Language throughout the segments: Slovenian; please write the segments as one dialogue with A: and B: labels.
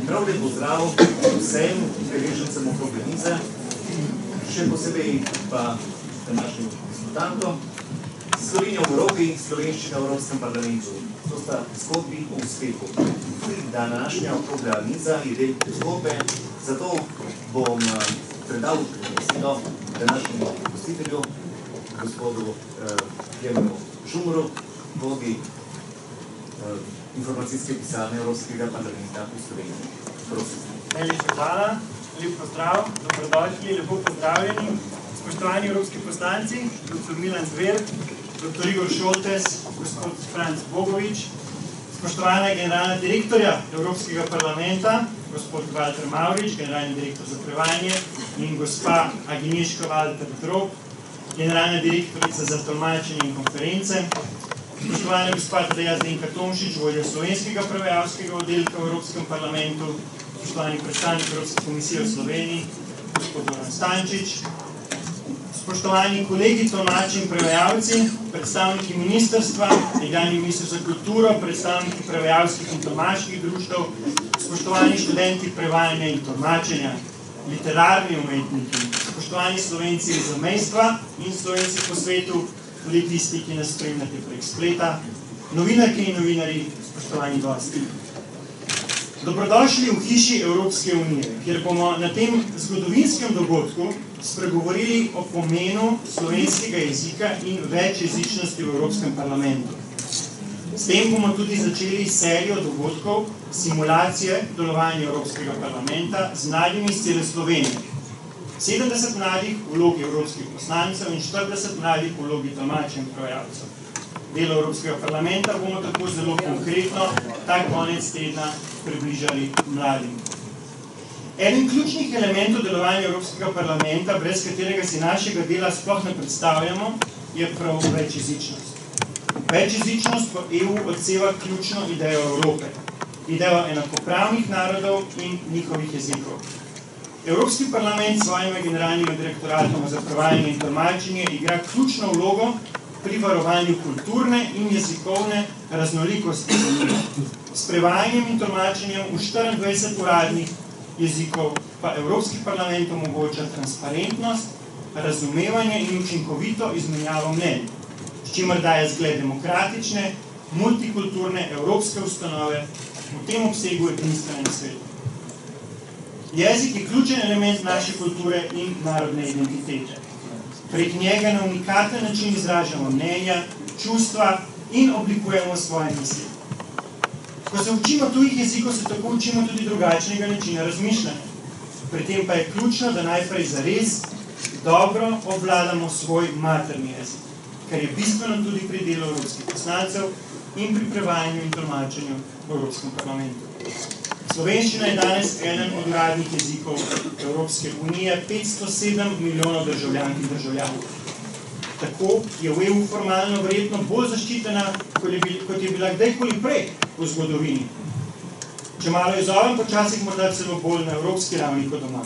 A: Prav lep pozdrav vsem udeležencem okrogle mize, še posebej pa današnjim diskutantom. Slovenija v Evropi, slovenščina v Evropskem parlamentu. To sta zgodbi o uspehu. Tudi današnja okrogla miza je del zgodbe, zato bom predal besedo današnjemu gostitelju, gospodu Klemenu Šumru, vodji informacijske pisarne Evropskega parlamenta v Sloveniji. Prosim.
B: Najlepša hvala, lep pozdrav, dobrodošli, lepo pozdravljeni. Spoštovani evropski poslanci, dr. Milan Zver, dr. Igor Šoltes, gospod Franc Bogovič, spoštovana generalna direktorja Evropskega parlamenta, gospod Walter Mavrič, generalni direktor za prevajanje, in gospa Agnieszka Walter-Drop, generalna direktorica za tolmačenje in konference, spoštovana gospa Tadeja Zdenka Tomšič, vodja slovenskega prevajalskega oddelka v Evropskem parlamentu, spoštovani predstavnik Evropske komisije v Sloveniji, gospod Goran Stančič, spoštovani kolegi tolmači in prevajalci, predstavniki ministrstva, nekdanji minister za kulturo, predstavniki prevajalskih in tolmaških društev, spoštovani študenti prevajanja in tolmačenja, literarni umetniki, spoštovani Slovenci iz zamejstva in Slovenci po svetu, tudi tisti, ki nas spremljate prek spleta, novinarke in novinarji, spoštovani gosti. Dobrodošli v hiši Evropske unije, kjer bomo na tem zgodovinskem dogodku spregovorili o pomenu slovenskega jezika in večjezičnosti v Evropskem parlamentu. S tem bomo tudi začeli serijo dogodkov simulacije delovanja Evropskega parlamenta z mladimi iz cele Slovenije. 70 mladih v vlogi evropskih poslancev in 40 mladih v vlogi tolmačev in prevajalcev. Delo Evropskega parlamenta bomo tako zelo konkretno ta konec tedna približali mladim. Eden ključnih elementov delovanja Evropskega parlamenta, brez katerega si našega dela sploh ne predstavljamo, je prav večjezičnost. Večjezičnost v EU odseva ključno idejo Evrope, idejo enakopravnih narodov in njihovih jezikov. Evropski parlament s svojimi generalnimi direktoratoma za prevajanje in tolmačenje igra ključno vlogo pri varovanju kulturne in jezikovne raznolikosti. S prevajanjem in tolmačenjem v 24 uradnih jezikov pa Evropski parlament omogoča transparentnost, razumevanje in učinkovito izmenjavo mnenj, s čimer daje zgled demokratične, multikulturne evropske ustanove v tem obsegu edinstvenem svetu. Jezik je ključen element naše kulture in narodne identitete. Prek njega na unikaten način izražamo mnenja, čustva in oblikujemo svoje misli. Ko se učimo tujih jezikov, se tako učimo tudi drugačnega načina razmišljanja. Pri tem pa je ključno, da najprej zares dobro obvladamo svoj materni jezik, kar je bistveno tudi pri delu evropskih poslancev in pri prevajanju in tolmačenju v Evropskem parlamentu. Slovenščina je danes eden od uradnih jezikov Evropske unije, 507 milijonov državljank in državljanov. Tako je v EU formalno verjetno bolj zaščitena, kot je bila kdajkoli prej v zgodovini. Če malo izzovem, počasih morda celo bolj na evropski ravni kot doma.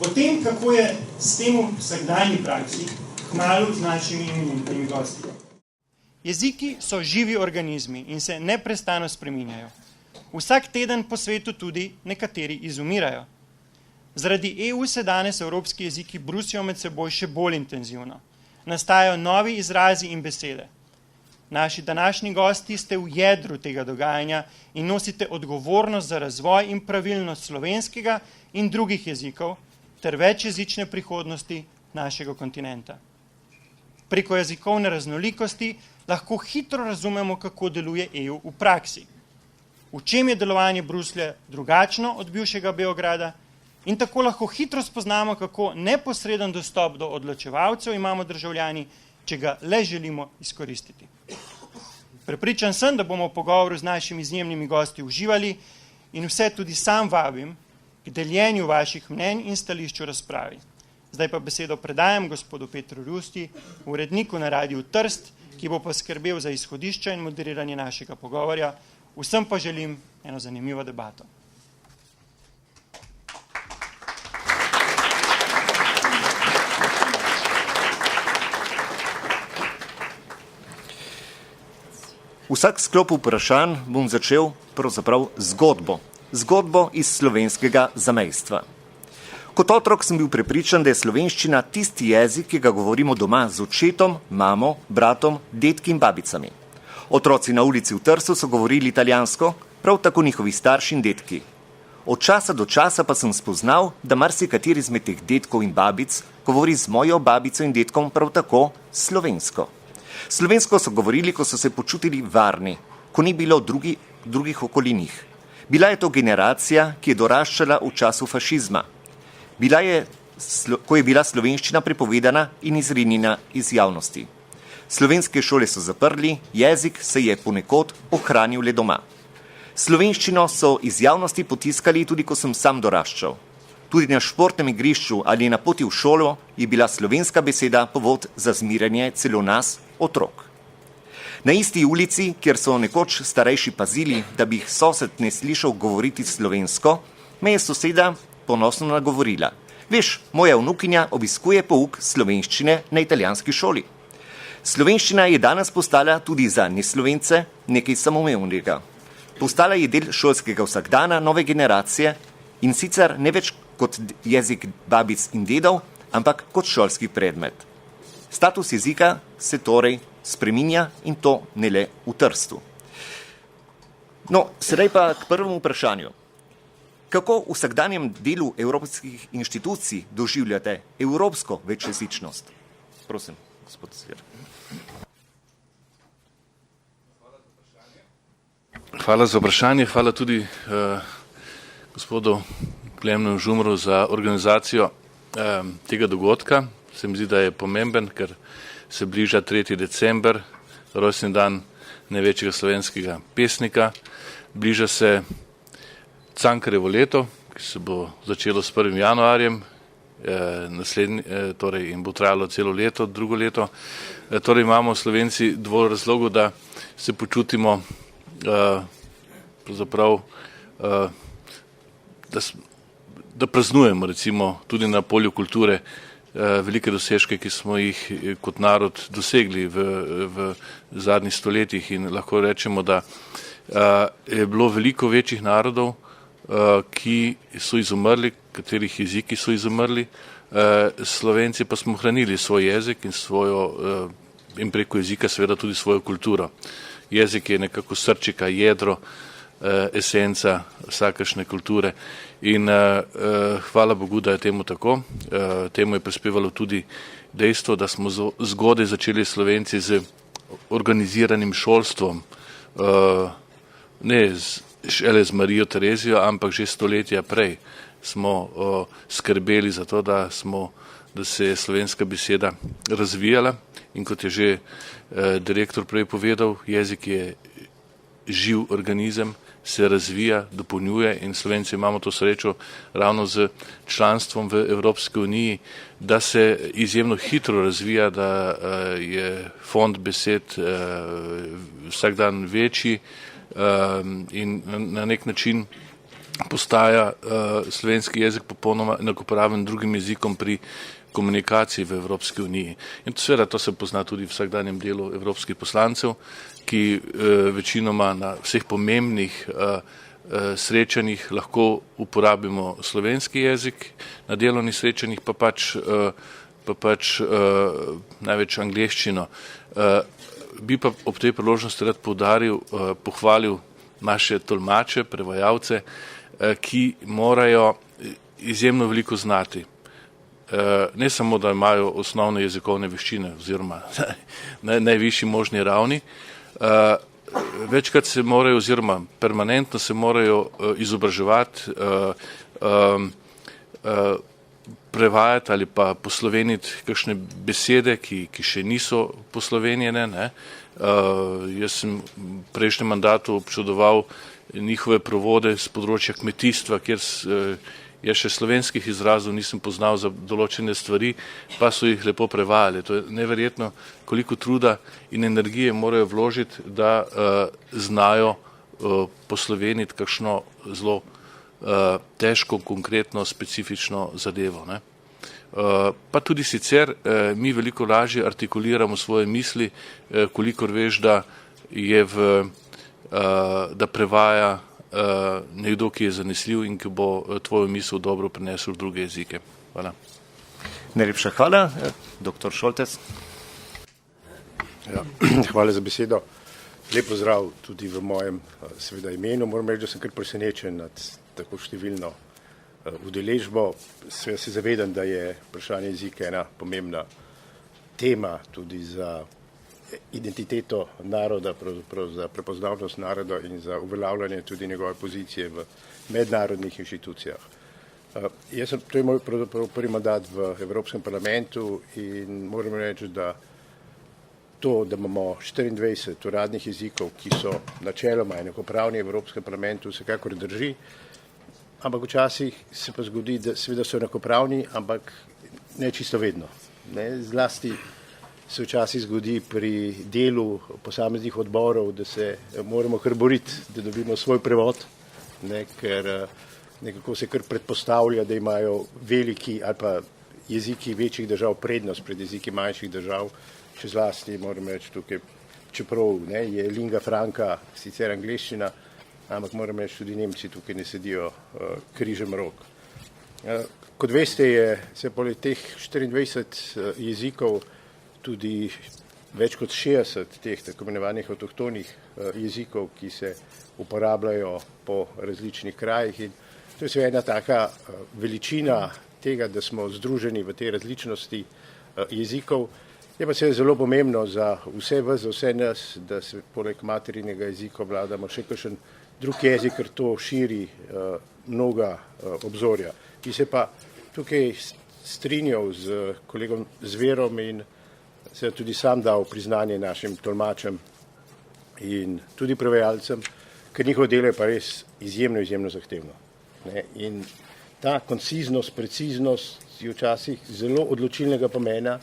B: O tem, kako je s tem v vsakdanji praksi, kmalu z našimi imenitnimi gosti. Jeziki so živi organizmi in se neprestano spreminjajo. Vsak teden po svetu tudi nekateri izumirajo. Zaradi EU se danes evropski jeziki brusijo med seboj še bolj intenzivno. Nastajajo novi izrazi in besede. Naši današnji gosti ste v jedru tega dogajanja in nosite odgovornost za razvoj in pravilnost slovenskega in drugih jezikov ter večjezične prihodnosti našega kontinenta. Preko jezikovne raznolikosti lahko hitro razumemo, kako deluje EU v praksi. V čem je delovanje Bruslja drugačno od bivšega Beograda in tako lahko hitro spoznamo, kako neposreden dostop do odločevalcev imamo državljani, če ga le želimo izkoristiti. Prepričan sem, da bomo v pogovoru z našimi izjemnimi gosti uživali in vse tudi sam vabim k deljenju vaših mnenj in stališč v razpravi. Zdaj pa besedo predajam gospodu Petru Rusti, uredniku na Radiu Trst, ki bo poskrbel za izhodišča in moderiranje našega pogovorja. Vsem pa želim eno zanimivo debato.
A: Vsak sklop vprašanj bom začel pravzaprav zgodbo. zgodbo iz slovenskega zamejstva. Kot otrok sem bil prepričan, da je slovenščina tisti jezik, ki ga govorimo doma z očetom, mamo, bratom, dedki in babicami. Otroci na ulici v Trstu so govorili italijansko, prav tako njihovi starši in dedki. Od časa do časa pa sem spoznal, da marsikateri izmed teh dedkov in babic govori z mojo babico in dedkom prav tako slovensko. Slovensko so govorili, ko so se počutili varni, ko ni bilo drugih okoli njih. Bila je to generacija, ki je doraščala v času fašizma. Ko je bila slovenščina prepovedana in izrinjena iz javnosti. Slovenske šole so zaprli, jezik se je ponekod ohranil le doma. Slovenščino so iz javnosti potiskali tudi, ko sem sam doraščal. Tudi na športnem igrišču ali na poti v šolo je bila slovenska beseda povod za zmirjanje celo nas, otrok. Na isti ulici, kjer so nekoč starejši pazili, da bi jih sosed ne slišal govoriti slovensko, me je soseda ponosno nagovorila. Veš, moja vnukinja obiskuje pouk slovenščine na italijanski šoli. Slovenščina je danes postala tudi za neslovence nekaj samoumevnega. Postala je del šolskega vsakdana nove generacije in sicer ne več kot jezik babic in dedov, ampak kot šolski predmet. Status jezika se torej spreminja in to ne le v Trstu. No, sedaj pa k prvemu vprašanju. Kako v vsakdanjem delu evropskih inštitucij doživljate evropsko večjezičnost? Prosim, gospod Sver.
C: Hvala za vprašanje, hvala tudi gospodu Klemnu Žumru za organizacijo tega dogodka. Se mi zdi, da je pomemben, ker se bliža 3. december, rojstni dan največjega slovenskega pesnika. Bliža se Cankarjevo leto, ki se bo začelo s 1. januarjem, torej in bo trajalo celo leto, drugo leto. Torej imamo Slovenci dovolj razlogov, da se počutimo pravzaprav, da praznujemo recimo tudi na polju kulture velike dosežke, ki smo jih kot narod dosegli v zadnjih stoletjih, in lahko rečemo, da je bilo veliko večjih narodov, ki so izumrli, katerih jeziki so izumrli, Slovenci pa smo hranili svoj jezik in preko jezika seveda tudi svojo kulturo. Jezik je nekako srčika, jedro, esenca vsakršne kulture in hvala Bogu, da je temu tako. Temu je prispevalo tudi dejstvo, da smo zgodaj začeli Slovenci z organiziranim šolstvom, ne šele z Marijo Terezijo, ampak že stoletja prej smo skrbeli za to, da se je slovenska beseda razvijala, in kot je že direktor prej povedal, jezik je živ organizem, se razvija, dopolnjuje, in Slovenci imamo to srečo ravno z članstvom v Evropski uniji, da se izjemno hitro razvija, da je fond besed vsak dan večji in na nek način postaja slovenski jezik popolnoma enakopraven drugim jezikom pri komunikaciji v Evropski uniji. In seveda to se pozna tudi v vsakdanjem delu evropskih poslancev, ki večinoma na vseh pomembnih srečanjih lahko uporabimo slovenski jezik, na delovnih srečanjih pa pač največ angleščino. Bi pa ob tej priložnosti rad poudaril, pohvalil naše tolmače, prevajalce, ki morajo izjemno veliko znati. Ne samo, da imajo osnovne jezikovne veščine oziroma na najvišji možni ravni, večkrat se morajo oziroma permanentno se morajo izobraževati, prevajati ali pa posloveniti kakšne besede, ki še niso poslovenjene. Jaz sem v prejšnjem mandatu občudoval njihove prevode z področja kmetijstva, kjer jaz še slovenskih izrazov nisem poznal za določene stvari, pa so jih lepo prevajali. To je neverjetno, koliko truda in energije morajo vložiti, da znajo posloveniti kakšno zelo težko, konkretno, specifično zadevo. Pa tudi sicer mi veliko lažje artikuliramo svoje misli, kolikor veš, da prevaja nekdo, ki je zanesljiv in ki bo tvojo misel dobro prenesel v druge jezike. Hvala.
D: Najlepša hvala. Dr. Šoltes.
E: Ja, hvala za besedo. Lep pozdrav tudi v mojem seveda imenu. Moram reči, da sem kar presenečen nad tako številno udeležbo. Seveda se zavedam, da je vprašanje jezika ena pomembna tema tudi za identiteto naroda, pravzaprav za prepoznavnost naroda in za uveljavljanje tudi njegove pozicije v mednarodnih inštitucijah. To je moj prvi mandat v Evropskem parlamentu in moram reči, da to, da imamo 24 uradnih jezikov, ki so načeloma enakopravni v Evropskem parlamentu, vsekakor drži, ampak včasih se pa zgodi, da seveda so enakopravni, ampak ne čisto vedno. Zlasti se včasih zgodi pri delu posameznih odborov, da se moramo kar boriti, da dobimo svoj prevod, ker nekako se kar predpostavlja, da imajo veliki ali pa jeziki večjih držav prednost pred jeziki manjših držav, še zlasti moram reči tukaj, čeprav je lingua franca sicer angleščina, ampak moram reči tudi Nemci tukaj ne sedijo križem rok. Kot veste, se poleg teh 24 jezikov tudi več kot 60 teh tako imenovanih avtohtonih jezikov, ki se uporabljajo po različnih krajih in to je ena taka veličina tega, da smo združeni v te različnosti jezikov. Je pa seveda zelo pomembno za vse vas, za vse nas, da se poleg materinega jezika vladamo še kakšen drug jezik, ker to širi mnoga obzorja. Bi se pa tukaj strinjal z kolegom Zverom in se tudi sam dal priznanje našim tolmačem in tudi prevajalcem, ker njihovo delo je pa res izjemno zahtevno. In ta konciznost, preciznost je včasih zelo odločilnega pomena,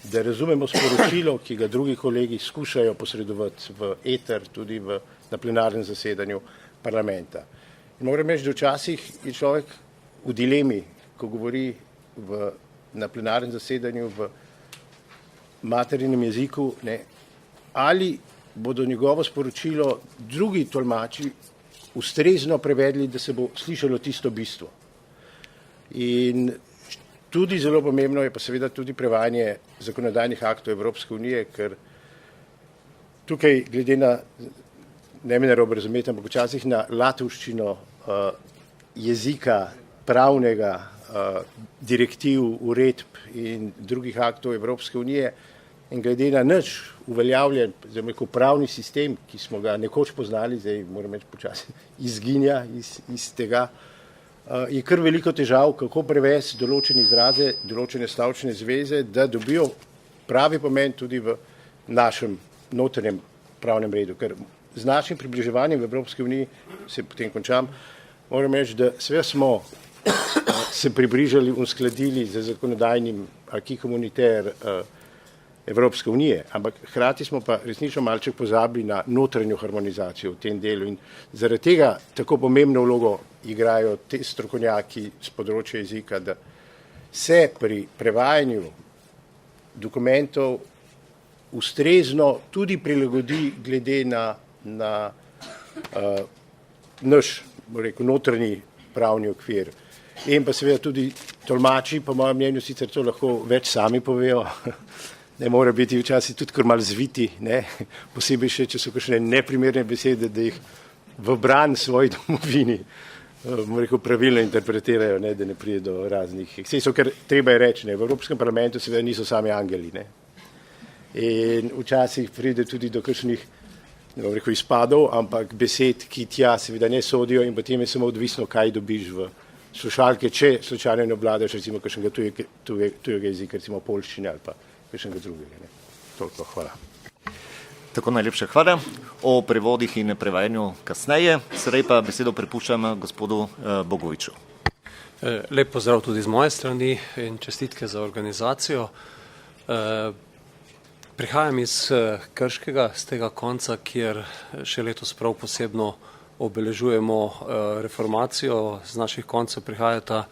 E: da razumemo sporočilo, ki ga drugi kolegi skušajo posredovati v eter, tudi na plenarnem zasedanju parlamenta. In moram reči, da včasih je človek v dilemi, ko govori na plenarnem zasedanju v materinem jeziku, ali bodo njegovo sporočilo drugi tolmači ustrezno prevedli, da se bo slišalo tisto bistvo. In tudi zelo pomembno je pa seveda tudi prevajanje zakonodajnih aktov Evropske unije, ker tukaj glede na, ne me narobe razumeti, ampak včasih na latovščino jezika pravnega, direktiv, uredb in drugih aktov Evropske unije in glede na naš uveljavljen pravni sistem, ki smo ga nekoč poznali, zdaj moram reči počasi izginja iz tega, je kar veliko težav, kako prevesti določene izraze, določene stavčne zveze, da dobijo pravi pomen tudi v našem notranjem pravnem redu. Ker z našim približevanjem v Evropski uniji, se potem končam, moram reči, da sve smo se približali, uskladili z zakonodajnim acquis communautaire Evropske unije, ampak hkrati smo pa resnično malček pozabili na notranjo harmonizacijo v tem delu in zaradi tega tako pomembno vlogo igrajo te strokovnjaki z področja jezika, da se pri prevajanju dokumentov ustrezno tudi prilagodi glede na naš, notranji pravni okvir. In pa seveda tudi tolmači, po mojem mnenju, sicer to lahko več sami povejo, ne more biti včasih tudi kar malo zviti, posebej še, če so kakšne neprimerne besede, da jih v bran svoji domovini pravilno interpretirajo, da ne pride do raznih ekscesov, ker treba je reči, v Evropskem parlamentu seveda niso sami angeli. In včasih pride tudi do kakšnih izpadov, ampak besed, ki tja seveda ne sodijo in potem je samo odvisno, kaj dobiš v slušalke, če slučajno ne obvladaš recimo kakšnega tujega jezika, recimo poljščine ali pa kakšnega drugega. Toliko, hvala.
D: Tako, najlepša hvala. O prevodih in prevajanju kasneje. Sedaj pa besedo prepuščam gospodu Bogoviču.
F: Lep pozdrav tudi z moje strani in čestitke za organizacijo. Prihajam iz Krškega, z tega konca, kjer še letos prav posebno obeležujemo reformacijo. Z naših koncev prihajata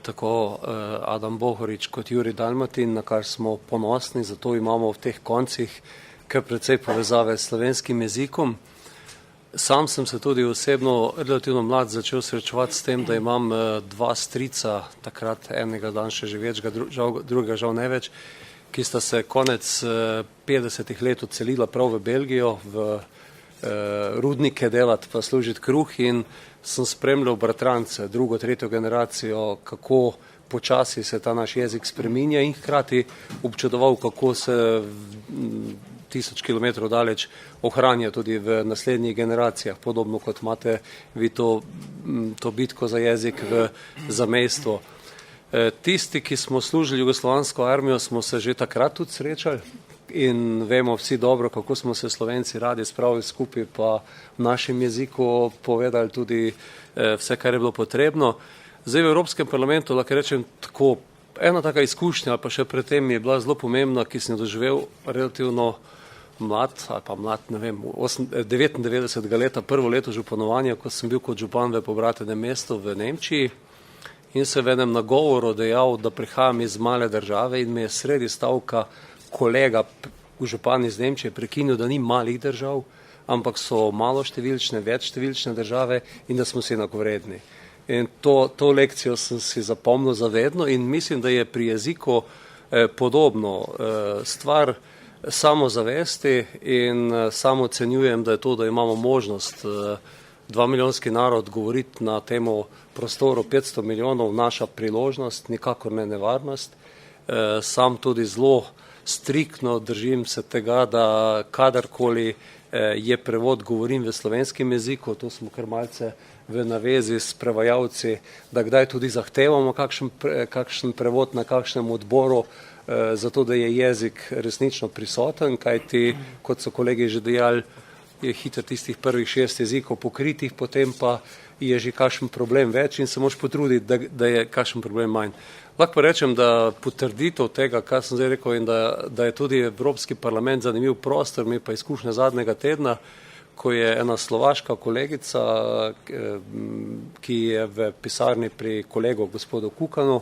F: tako Adam Bohorič kot Jurij Dalmatin, na kar smo ponosni, zato imamo v teh koncih kar precej povezave s slovenskim jezikom. Sam sem se tudi osebno relativno mlad začel srečevati s tem, da imam dva strica, takrat enega dan še živečega, drugega žal ne več, ki sta se konec 50-ih let odselila prav v Belgijo, v rudnike delati pa služiti kruh in sem spremljal bratrance, drugo, tretjo generacijo, kako počasi se ta naš jezik spreminja in hkrati občudoval, kako se 1000 kilometrov daleč ohranja tudi v naslednjih generacijah, podobno kot imate vi to bitko za jezik v zamejstvu. Tisti, ki smo služili jugoslovansko armijo, smo se že takrat tudi srečali in vemo vsi dobro, kako smo se Slovenci radi spravili skupaj, pa v našem jeziku povedali tudi vse, kar je bilo potrebno. Zdaj v Evropskem parlamentu lahko rečem tako, ena taka izkušnja, pa še predtem je bila zelo pomembna, ki sem jo doživel relativno mlad, ali pa mlad, ne vem, 99. leta, prvo leto županovanja, ko sem bil kot župan v pobratenem mestu v Nemčiji in se v enem nagovoru dejal, da prihajam iz male države in me je sredi stavka kolega župan iz Nemčije prekinil, da ni malih držav, ampak so maloštevilčne, večštevilčne države in da smo si enakovredni. In to lekcijo sem si zapomnil zavedno in mislim, da je pri jeziku podobno stvar samozavesti in samo ocenjujem, da je to, da imamo možnost 2-milijonski narod govoriti na temo prostoru 500 milijonov, naša priložnost, nikakor ne nevarnost. Sam tudi zelo striktno držim se tega, da kadarkoli je prevod, govorim v slovenskem jeziku, to smo kar malce v navezi s prevajalci, da kdaj tudi zahtevamo kakšen prevod na kakšnem odboru, zato da je jezik resnično prisoten, kajti, kot so kolegi že dejali, je hitro tistih prvih 6 jezikov pokritih, potem pa je že kakšen problem več in se moraš potruditi, da je kakšen problem manj. Lahko pa rečem, da potrditev tega, kar sem zdaj rekel, in da je tudi Evropski parlament zanimiv prostor, mi pa izkušnja zadnjega tedna, ko je ena slovaška kolegica, ki je v pisarni pri kolegu gospodu Kukanu,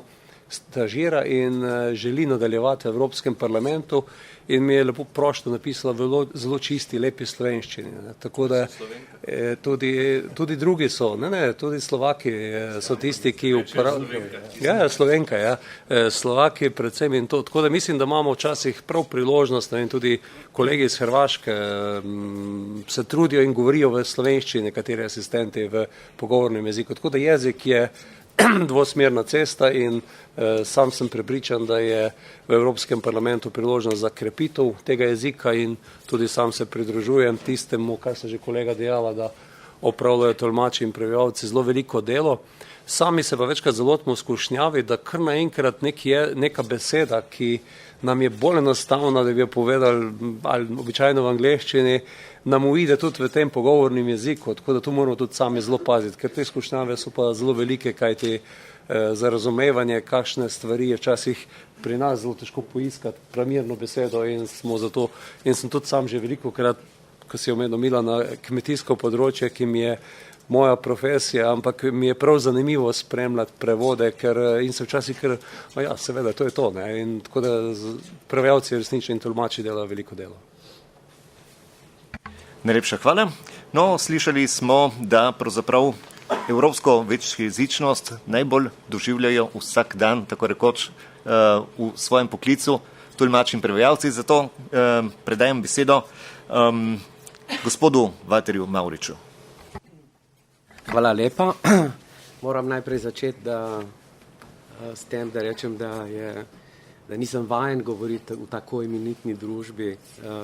F: stažira in želi nadaljevati v Evropskem parlamentu in mi je lepo prošlo napisala v zelo čisti, lepi slovenščini. Tako da tudi drugi so, tudi Slovaki so tisti, ki uporabljajo. Slovenka, ja. Slovaki predvsem in to. Tako da mislim, da imamo včasih prav priložnost in tudi kolegi iz Hrvaške se trudijo in govorijo v slovenščini, nekateri asistenti v pogovornem jeziku. Tako da jezik je dvosmerna cesta in sam sem prepričan, da je v Evropskem parlamentu priložnost za krepitev tega jezika in tudi sam se pridružujem tistemu, kar se že kolega dejala, da opravljajo tolmači in prevajalci zelo veliko delo. Sami se pa večkrat zalotimo v skušnjavi, da kar naenkrat neka beseda, ki nam je bolj enostavna, da bi jo povedali ali običajno v angleščini, nam uide tudi v tem pogovornem jeziku, tako da tu moramo tudi sami zelo paziti, ker te skušnjave so pa zelo velike, kajti za razumevanje kakšne stvari je včasih pri nas zelo težko poiskati pravilno besedo in smo zato, in sem tudi sam že velikokrat, ko si omenil Milana, kmetijsko področje, ki mi je moja profesija, ampak mi je prav zanimivo spremljati prevode, in se včasih seveda, to je to, ne, in tako da prevajalci resnično in tolmači delajo veliko delo.
D: Najlepša hvala. No, slišali smo, da pravzaprav evropsko večjezičnost najbolj doživljajo vsak dan, tako rekoč, v svojem poklicu tolmači in prevajalci, zato predajam besedo gospodu Valterju Mavriču.
G: Hvala lepa. Moram najprej začeti s tem, da rečem, da nisem vajen govoriti v tako imenitni družbi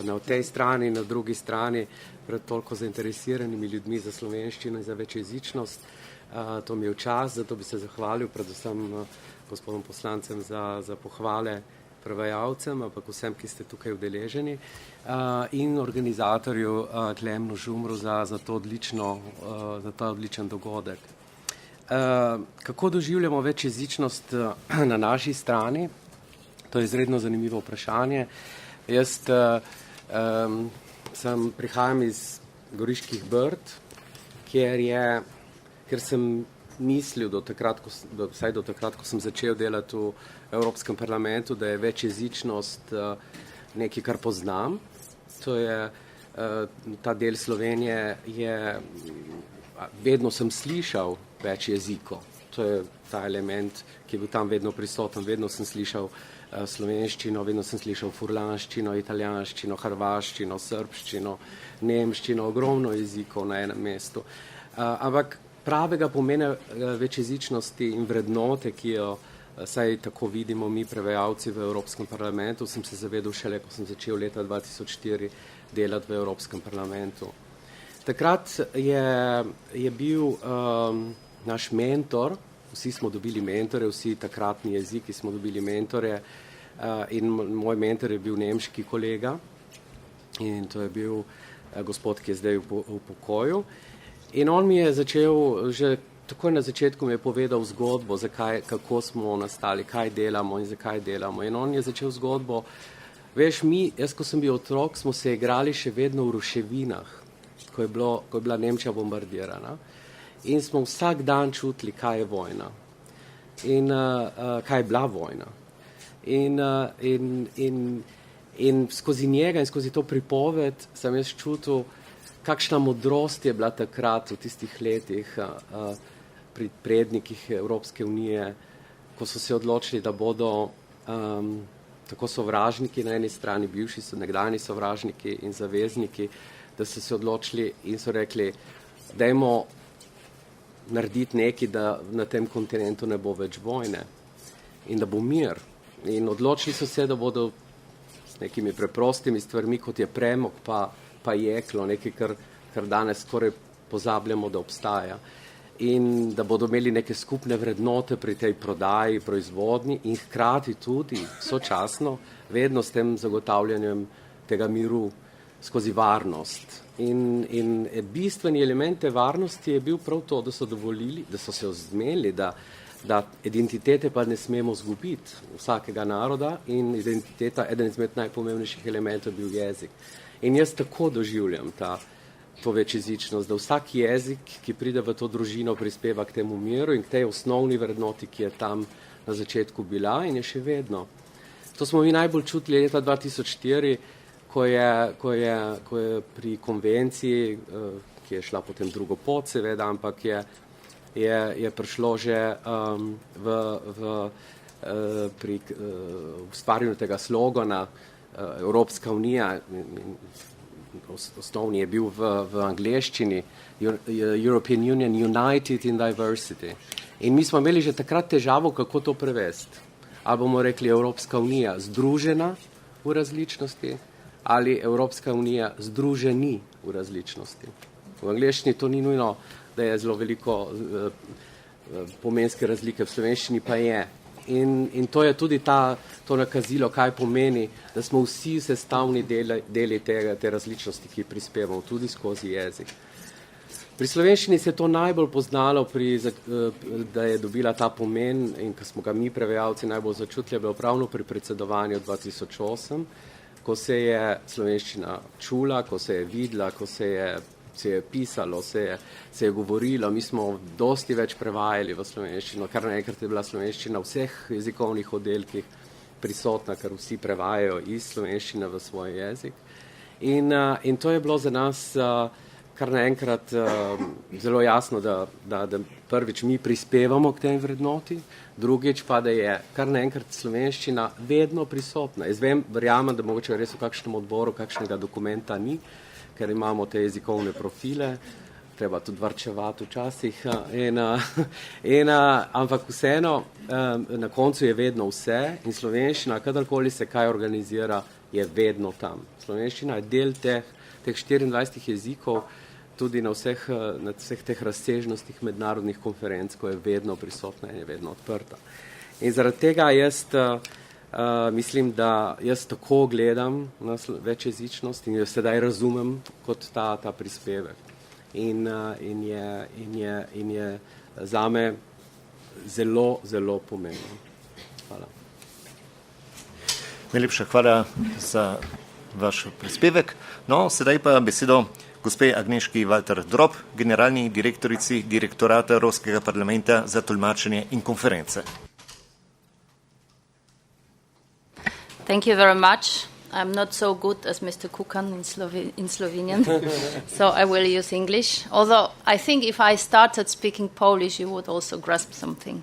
G: na tej strani, na drugi strani, pred toliko zainteresiranimi ljudmi za slovenščino in za večjezičnost. To mi je v čast, zato bi se zahvalil predvsem gospodom poslancem za pohvale prevajalcem, ampak vsem, ki ste tukaj udeleženi, in organizatorju Klemnu Žumru za ta odličen dogodek. Kako doživljamo večjezičnost na naši strani? To je izredno zanimivo vprašanje. Jaz prihajam iz Goriških Brd, ker sem mislil vsaj do takrat, ko sem začel delati v Evropskem parlamentu, da je večjezičnost nekaj, kar poznam. To je ta del Slovenije vedno sem slišal več jezikov. To je ta element, ki je bil tam vedno prisoten. Vedno sem slišal slovenščino, vedno sem slišal furlanščino, italijanščino, hrvaščino, srbščino, nemščino, ogromno jezikov na enem mestu. Ampak pravega pomena večjezičnosti in vrednote, ki jo saj tako vidimo mi prevajalci v Evropskem parlamentu, sem se zavedal šele, ko sem začel leta 2004 delati v Evropskem parlamentu. Takrat je bil naš mentor, vsi smo dobili mentore, vsi takratni jeziki smo dobili mentore, in moj mentor je bil nemški kolega in to je bil gospod, ki je zdaj v pokoju. In on mi je začel, že takoj na začetku mi je povedal zgodbo, kako smo nastali, kaj delamo in zakaj delamo. In on je začel zgodbo, veš, jaz ko sem bil otrok, smo se igrali še vedno v ruševinah, ko je bila Nemčija bombardirana. In smo vsak dan čutili, kaj je vojna in kaj je bila vojna. In skozi njega in skozi to pripoved sem jaz čutil, kakšna modrost je bila takrat v tistih letih pri prednikih Evropske unije, ko so se odločili, da bodo tako sovražniki na eni strani, bivši so nekdani sovražniki in zavezniki, da so se odločili in so rekli, dajmo narediti nekaj, da na tem kontinentu ne bo več vojne in da bo mir. In odločili so se, da bodo s nekimi preprostimi stvarmi, kot je premog pa jeklo, nekaj, kar danes skoraj pozabljamo, da obstaja. In da bodo imeli neke skupne vrednote pri tej prodaji, proizvodnji in hkrati tudi sočasno vedno s tem zagotavljanjem tega miru skozi varnost. In bistveni element te varnosti je bil prav to, da so dovolili, da so se ozmeli, da identitete pa ne smemo zgubiti vsakega naroda in identiteta, eden izmed najpomembnejših elementov je bil jezik. In jaz tako doživljam to večjezičnost, da vsak jezik, ki pride v to družino, prispeva k temu miru in k tej osnovni vrednoti, ki je tam na začetku bila in je še vedno. To smo mi najbolj čutili leta 2004, ko je pri konvenciji, ki je šla potem drugo pot, seveda, ampak je prišlo že pri ustvarjanju tega slogana Evropska unija, osnovni je bil v angleščini, European Union United in Diversity. In mi smo imeli že takrat težavo, kako to prevesti. Ali bomo rekli Evropska unija združena v različnosti, ali Evropska unija združeni v različnosti. V angleščini to ni nujno, da je zelo veliko pomenske razlike, v slovenščini pa je. In to je tudi to nakazilo, kaj pomeni, da smo vsi sestavni deli te različnosti, ki prispevamo tudi skozi jezik. Pri slovenščini se je to najbolj poznalo, da je dobila ta pomen in ko smo ga mi prevajalci najbolj začutili, je bilo pravno pri predsedovanju 2008, ko se je slovenščina čula, ko se je videla, ko se je pisalo, se je govorilo, mi smo dosti več prevajali v slovenščino, kar naenkrat je bila slovenščina v vseh jezikovnih oddelkih prisotna, ker vsi prevajajo iz slovenščine v svoj jezik. In to je bilo za nas kar naenkrat zelo jasno, da prvič mi prispevamo k tej vrednoti, drugič pa, da je kar naenkrat slovenščina vedno prisotna. Jaz verjamem, da mogoče res v kakšnem odboru kakšnega dokumenta ni, ker imamo te jezikovne profile, treba tudi varčevati včasih, ampak vseeno na koncu je vedno vse in slovenščina, kadarkoli se kaj organizira, je vedno tam. Slovenščina je del teh 24 jezikov, tudi na vseh teh razsežnostih mednarodnih konferenc, ko je vedno prisotna in je vedno odprta. In zaradi tega jaz mislim, da jaz tako gledam na večjezičnost in jo sedaj razumem kot ta prispevek. In je zame zelo, zelo pomembno. Hvala.
D: Najlepša hvala za vaš prispevek. No, sedaj pa besedo gospe Agneški Valter Drop, generalni direktorici Direktorata Evropskega parlamenta za tolmačenje in konference.
H: Thank you very much. I'm not so good as Mr. Kukan in Slovenian, so I will use English. Although I think if I started speaking Polish, you would also grasp something.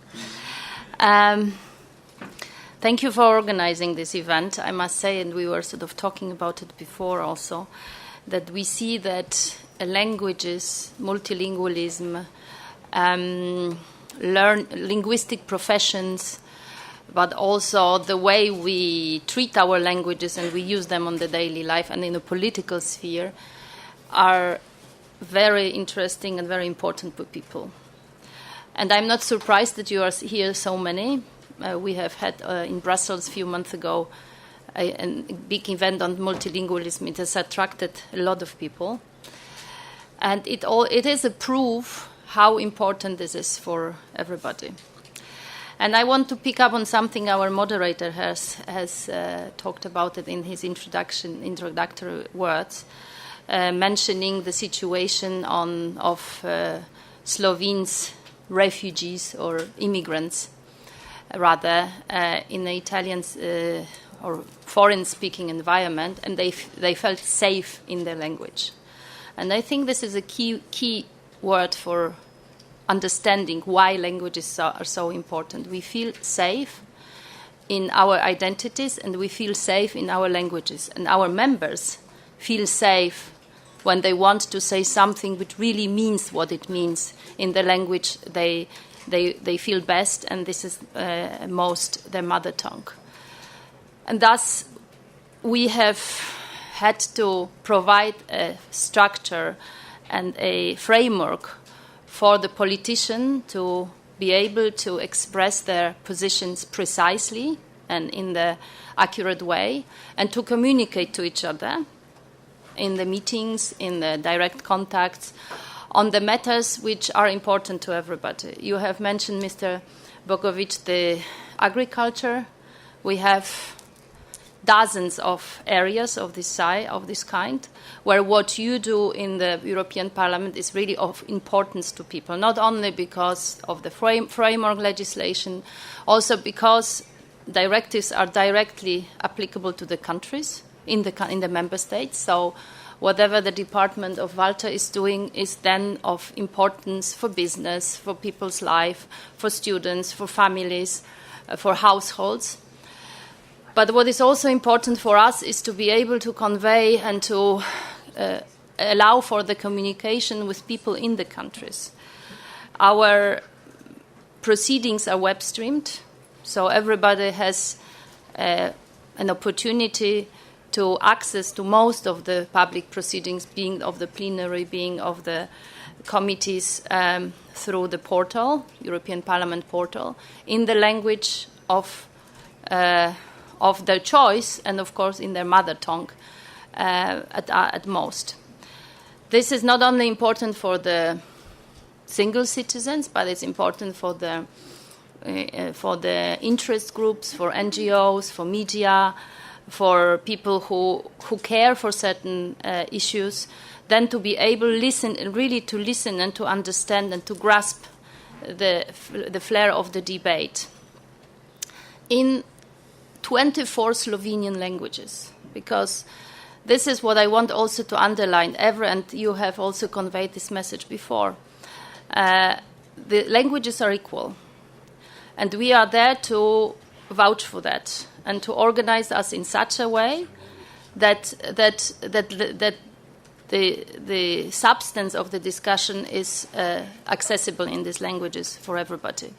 H: Thank you for organizing this event. I must say, and we were sort of talking about it before also, that we see that languages, multilingualism, linguistic professions, but also the way we treat our languages and we use them on the daily life and in the political sphere are very interesting and very important for people. And I'm not surprised that you are here so many. We have had in Brussels a few months ago a big event on multilingualism. It has attracted a lot of people. And it is a proof how important this is for everybody. And I want to pick up on something our moderator has talked about it in his introductory words, mentioning the situation of Slovenes, refugees or immigrants, rather, in the Italian or foreign-speaking environment, and they felt safe in their language. And I think this is a key word for understanding why languages are so important. We feel safe in our identities and we feel safe in our languages. And our members feel safe when they want to say something which really means what it means in the language they feel best, and this is most their mother tongue. And thus, we have had to provide a structure and a framework for the politician to be able to express their positions precisely and in the accurate way, and to communicate to each other in the meetings, in the direct contacts, on the matters which are important to everybody. You have mentioned, Mr. Bogovic, the agriculture. We have dozens of areas of this kind, where what you do in the European Parliament is really of importance to people, not only because of the framework legislation, also because directives are directly applicable to the countries in the member states. So whatever the Department of Walter is doing is then of importance for business, for people's life, for students, for families, for households. But what is also important for us is to be able to convey and to allow for the communication with people in the countries. Our proceedings are web streamed, so everybody has an opportunity to access to most of the public proceedings, being of the plenary, being of the committees, through the portal, European Parliament portal, in the language of their choice, and of course in their mother tongue at most. This is not only important for the single citizens, but it's important for the interest groups, for NGOs, for media, for people who care for certain issues, then to be able to listen and to understand and to grasp the flair of the debate. In 24 Slovenian languages, because this is what I want also to underline, and you have also conveyed this message before. The languages are equal, and we are there to vouch for that and to organize us in such a way that the substance of the discussion is accessible in these languages for everybody.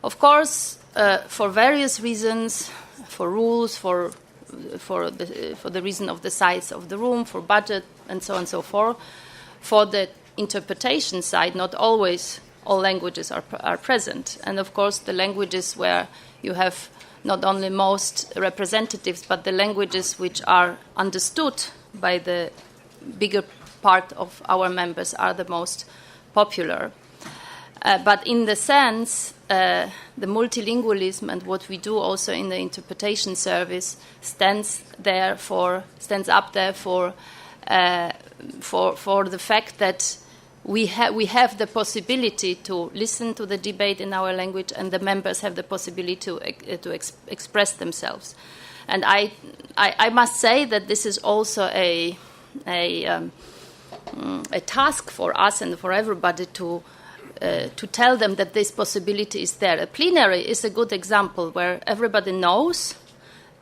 H: Of course, for various reasons, for rules, for the reason of the size of the room, for budget, and so on and so forth. For the interpretation side, not always all languages are present. And of course, the languages where you have not only most representatives, but the languages which are understood by the bigger part of our members are the most popular. But in the sense, the multilingualism and what we do also in the interpretation service stands up there for the fact that we have the possibility to listen to the debate in our language, and the members have the possibility to express themselves. And I must say that this is also a task for us and for everybody to tell them that this possibility is there. A plenary is a good example where everybody knows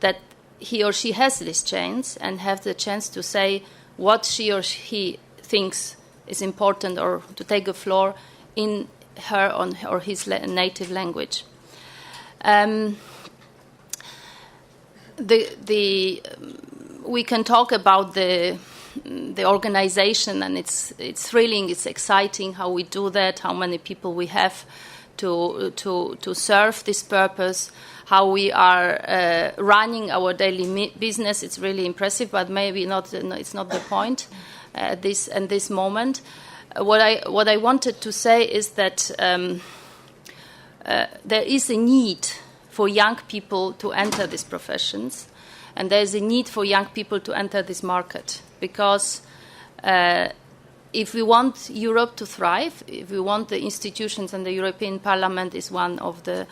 H: that he or she has this chance and have the chance to say what she or he thinks is important or to take a floor in her or his native language. We can talk about the organization, and it's thrilling, it's exciting how we do that, how many people we have to serve this purpose, how we are running our daily business. It's really impressive, but maybe not. It's not the point at this moment. What I wanted to say is that there is a need for young people to enter these professions, and there is a need for young people to enter this market, because if we want Europe to thrive, if we want the institutions, and the European Parliament is one of the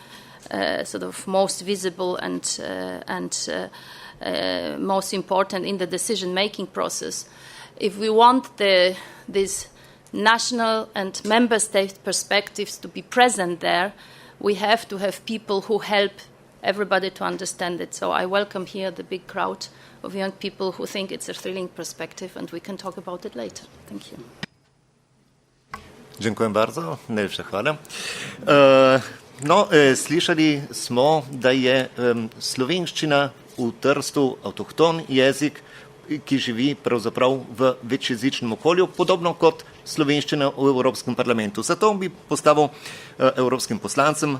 H: sort of most visible and most important in the decision-making process, if we want these national and member state perspectives to be present there, we have to have people who help everybody to understand it. So I welcome here the big crowd of young people who think it's a thrilling perspective, and we can talk about it later. Thank you.
D: Dziękuję bardzo, najlepša hvala. Slišali smo, da je slovenščina v Trstu avtohton jezik, ki živi pravzaprav v večjezičnem okolju, podobno kot slovenščina v Evropskem parlamentu. Zato bi postavil evropskim poslancem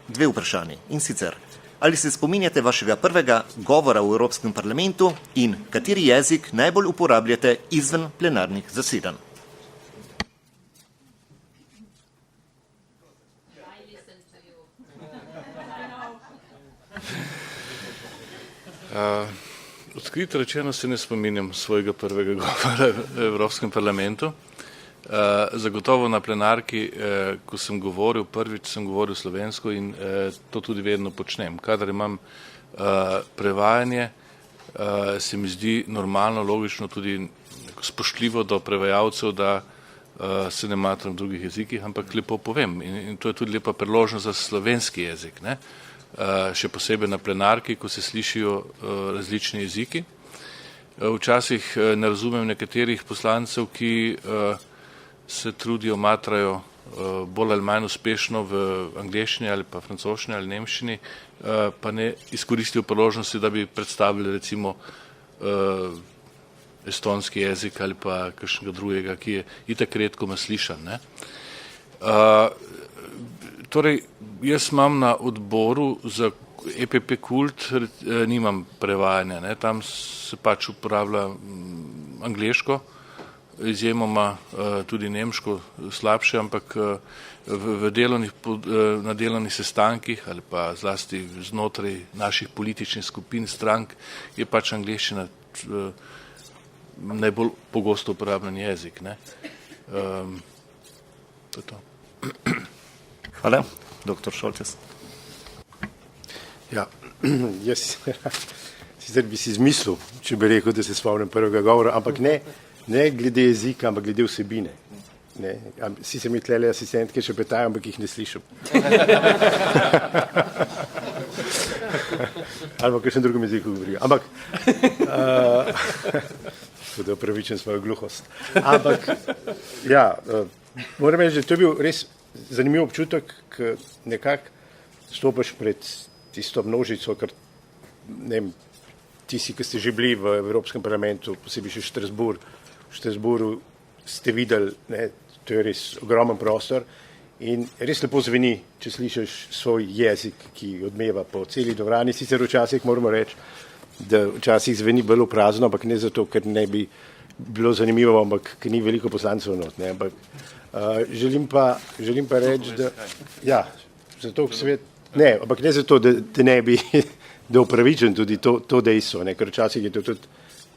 D: dve vprašanji. In sicer, ali se spominjate vašega prvega govora v Evropskem parlamentu in kateri jezik najbolj uporabljate izven plenarnih zasedanj?
C: Odkrito rečeno se ne spominjam svojega prvega govora v Evropskem parlamentu. Zagotovo na plenarki, ko sem govoril, prvič sem govoril slovensko in to tudi vedno počnem. Kadar imam prevajanje, se mi zdi normalno, logično, tudi spoštljivo do prevajalcev, da se ne matram v drugih jezikih, ampak lepo povem. In to je tudi lepa priložnost za slovenski jezik, ne? Še posebej na plenarki, ko se slišijo različni jeziki. Včasih ne razumem nekaterih poslancev, ki se trudijo, matrajo bolj ali manj uspešno v angleščini ali pa francoščini ali nemščini, pa ne izkoristijo priložnosti, da bi predstavili recimo estonski jezik ali pa kakšnega drugega, ki je itak redko slišan, ne. Torej, jaz imam na odboru za EPP Kult, nimam prevajanja, ne. Tam se pač uporablja angleško, izjemoma tudi nemško slabše, ampak na delovnih sestankih ali pa zlasti znotraj naših političnih skupin, strank, je pač angleščina najbolj pogosto uporabljen jezik, ne. To je to.
D: Hvala. Doktor Šoltes.
E: Ja, jaz sicer bi si izmislil, če bi rekel, da se spomnim prvega govora, ampak ne glede jezika, ampak glede vsebine. Sicer mi tlele asistentke še petajo, ampak jih ne slišim. Ali pa kakšen drugem jeziku govorijo. Ampak, da upravičen svojo gluhost. Ampak, ja, moram reči, da to je bil res zanimiv občutek, ko nekako stopaš pred tisto množico, ker ne vem, tisti, ki ste že bili v Evropskem parlamentu, posebej še v Štrasburu ste videli, ne, to je res ogromen prostor in res lepo zveni, če slišiš svoj jezik, ki odmeva po celi dvorani. Sicer včasih moramo reči, da včasih zveni bolj prazno, ampak ne zato, ker ne bi bilo zanimivo, ampak ker ni veliko poslancev not, ne, ampak želim pa reči, da ja, zato ne, ampak ne zato, da ne bi da upravičen tudi to dejstvo, ne, ker včasih je to tudi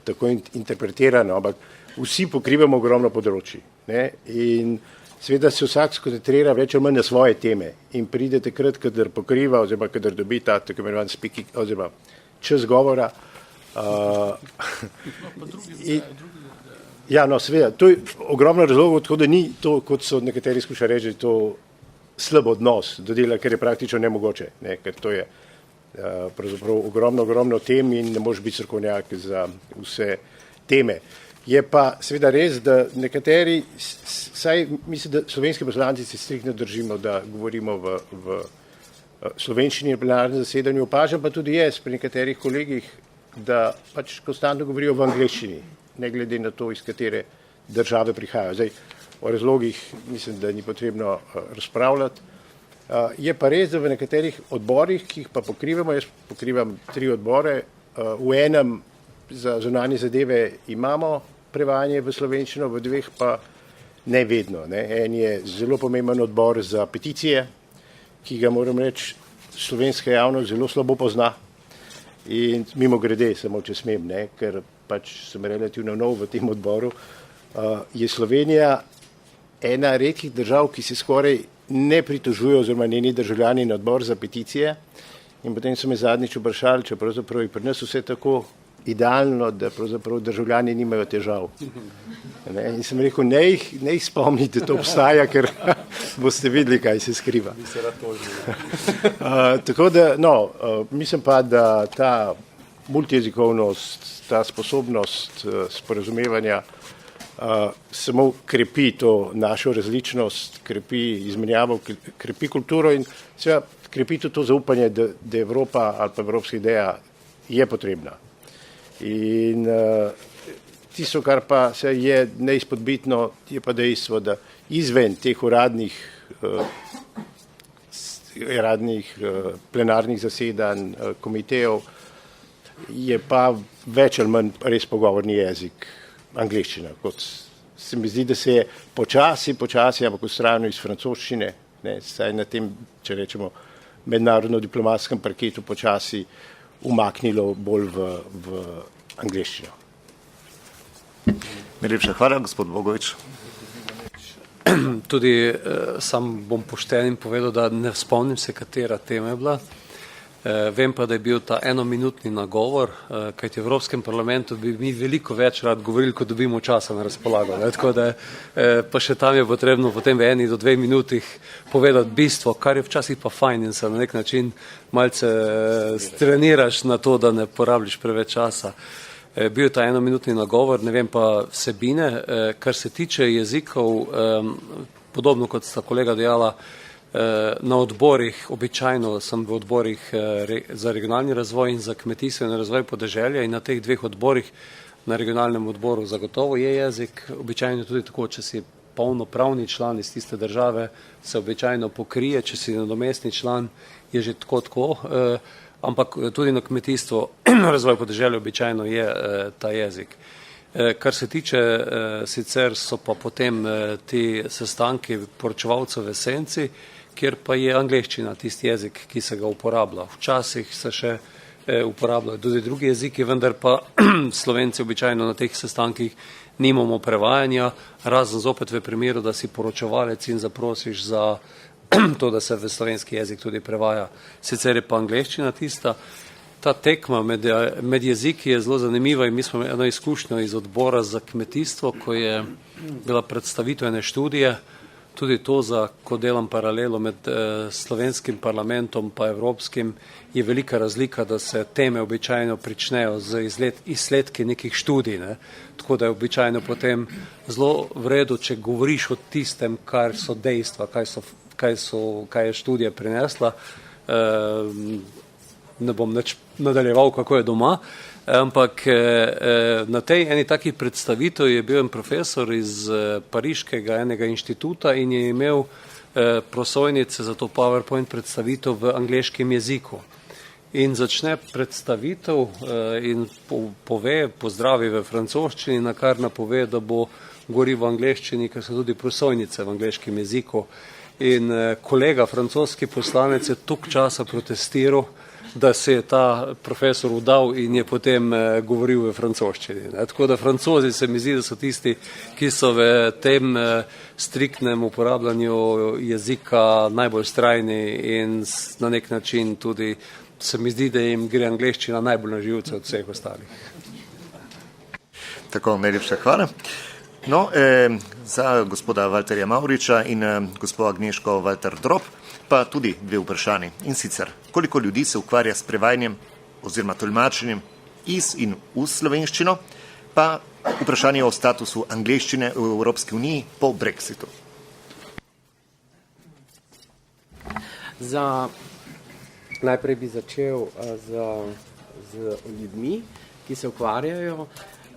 E: tako interpretirano, ampak vsi pokrivamo ogromno področji, ne, in seveda se vsak skoncentrira več ali manj na svoje teme in pride takrat, kadar pokriva oziroma kadar dobi ta tako imenovan speaking oziroma čas govora. Ja, no, seveda, to je ogromno razlogov, tako da ni to, kot so nekateri skušali reči, to slab odnos do dela, ker je praktično nemogoče, ne, ker to je pravzaprav ogromno tem in ne moreš biti strokovnjak za vse teme. Je pa seveda res, da nekateri, saj mislim, da slovenski poslanci se striktno držimo, da govorimo v slovenščini in plenarnem zasedanju, opažam pa tudi jaz pri nekaterih kolegih, da pač konstantno govorijo v angleščini, ne glede na to, iz katere države prihajajo. Zdaj, o razlogih mislim, da ni potrebno razpravljati. Je pa res, da v nekaterih odborih, ki jih pa pokrivamo, jaz pokrivam 3 odbore, v enem za zunanje zadeve imamo prevajanje v slovenščino, v 2 pa ne vedno. Ne. En je zelo pomemben odbor za peticije, ki ga moram reči slovenska javnost zelo slabo pozna. In mimo grede, samo če smem, ne, ker pač sem relativno nov v tem odboru, je Slovenija ena redkih držav, ki se skoraj ne pritožuje oziroma njeni državljani na odbor za peticije. In potem so me zadnjič vprašali, če pravzaprav je pri nas vse tako idealno, da pravzaprav državljani nimajo težav. Ne? In sem rekel, ne jih spomnite, to obstaja, ker boste videli, kaj se skriva. Tako da, no, mislim pa, da ta multijezikovnost, ta sposobnost sporazumevanja samo krepi to našo različnost, krepi izmenjavo, krepi kulturo in seveda krepi tudi to zaupanje, da Evropa ali pa evropska ideja je potrebna. In tisto, kar pa se je neizpodbitno, je pa dejstvo, da izven teh uradnih plenarnih zasedanj, komitejev, je pa več ali manj res pogovorni jezik angleščina. Kot se mi zdi, da se je počasi, ampak odstranil iz francoščine, ne, saj na tem, če rečemo, mednarodno-diplomatskem parketu počasi umaknilo bolj v angleščino.
D: Najlepša hvala, gospod Bogovič.
F: Tudi sam bom pošten in povedal, da ne spomnim se, katera tema je bila. Vem pa, da je bil ta enominutni nagovor, kajti v Evropskem parlamentu bi mi veliko več rad govorili, ko dobimo časa na razpolago. Tako da pa še tam je potrebno potem v 1 do 2 minutih povedati bistvo, kar je včasih pa fajn in se na nek način malce streniraš na to, da ne porabliš preveč časa. Bil je ta enominutni nagovor, ne vem pa vsebine. Kar se tiče jezikov, podobno kot sta kolega dejala, na odborih, običajno sem v odborih za regionalni razvoj in za kmetijstvo in razvoj podeželja in na teh 2 odborih, na regionalnem odboru zagotovo je jezik, običajno tudi tako, če si polnopravni član iz tiste države, se običajno pokrije, če si nadomestni član, je že tako, ampak tudi na kmetijstvo razvoj podeželja običajno je ta jezik. Kar se tiče, sicer so pa potem ti sestanki poročevalcev v esenci, kjer pa je angleščina tisti jezik, ki se ga uporablja. Včasih se še uporabljajo tudi drugi jeziki, vendar pa Slovenci običajno na teh sestankih nimamo prevajanja, razen zopet v primeru, da si poročevalec in zaprosiš za to, da se v slovenski jezik tudi prevaja. Sicer je pa angleščina tista. Ta tekma med jeziki je zelo zanimiva in mi smo eno izkušnjo iz odbora za kmetijstvo, ko je bila predstavitev ene študije, tudi to, ko delam paralelo med slovenskim parlamentom pa evropskim, je velika razlika, da se teme običajno pričnejo z izsledki nekih študij, ne? Tako da je običajno potem zelo v redu, če govoriš o tistem, kar so dejstva, kaj je študija prinesla. Ne bom nič nadaljeval, kako je doma, ampak na tej eni takih predstavitev je bil en profesor iz pariškega enega inštituta in je imel prosojnice za to PowerPoint predstavitev v angleškem jeziku. In začne predstavitev in pozdravi v francoščini, na kar napove, da bo govoril v angleščini, ker so tudi prosojnice v angleškem jeziku. In kolega francoski poslanec je toliko časa protestiral, da se je ta profesor vdal in je potem govoril v francoščini. Tako da Francozi se mi zdi, da so tisti, ki so v tem striktnem uporabljanju jezika najbolj vztrajni in na nek način tudi se mi zdi, da jim gre angleščina najbolj na živce od vseh ostalih.
D: Tako, najlepša hvala. No, za gospoda Valterja Mavriča in gospoda Agneško Valter-Drop pa tudi dve vprašanji. In sicer, koliko ljudi se ukvarja s prevajanjem oziroma tolmačenjem iz in v slovenščino, pa vprašanje o statusu angleščine v Evropski uniji po Brexitu.
G: Najprej bi začel z ljudmi, ki se ukvarjajo.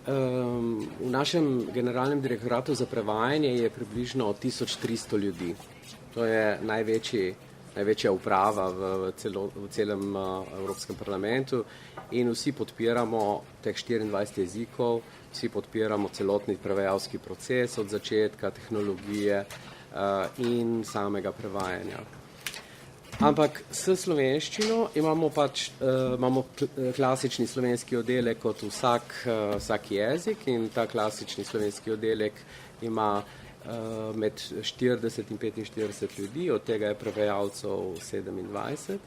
G: V našem generalnem direktoratu za prevajanje je približno 1300 ljudi. To je največja uprava v celem Evropskem parlamentu in vsi podpiramo teh 24 jezikov, vsi podpiramo celotni prevajalski proces od začetka, tehnologije in samega prevajanja. Ampak s slovenščino imamo klasični slovenski oddelek kot vsak jezik in ta klasični slovenski oddelek ima med 40 in 45 ljudi, od tega je prevajalcev 27.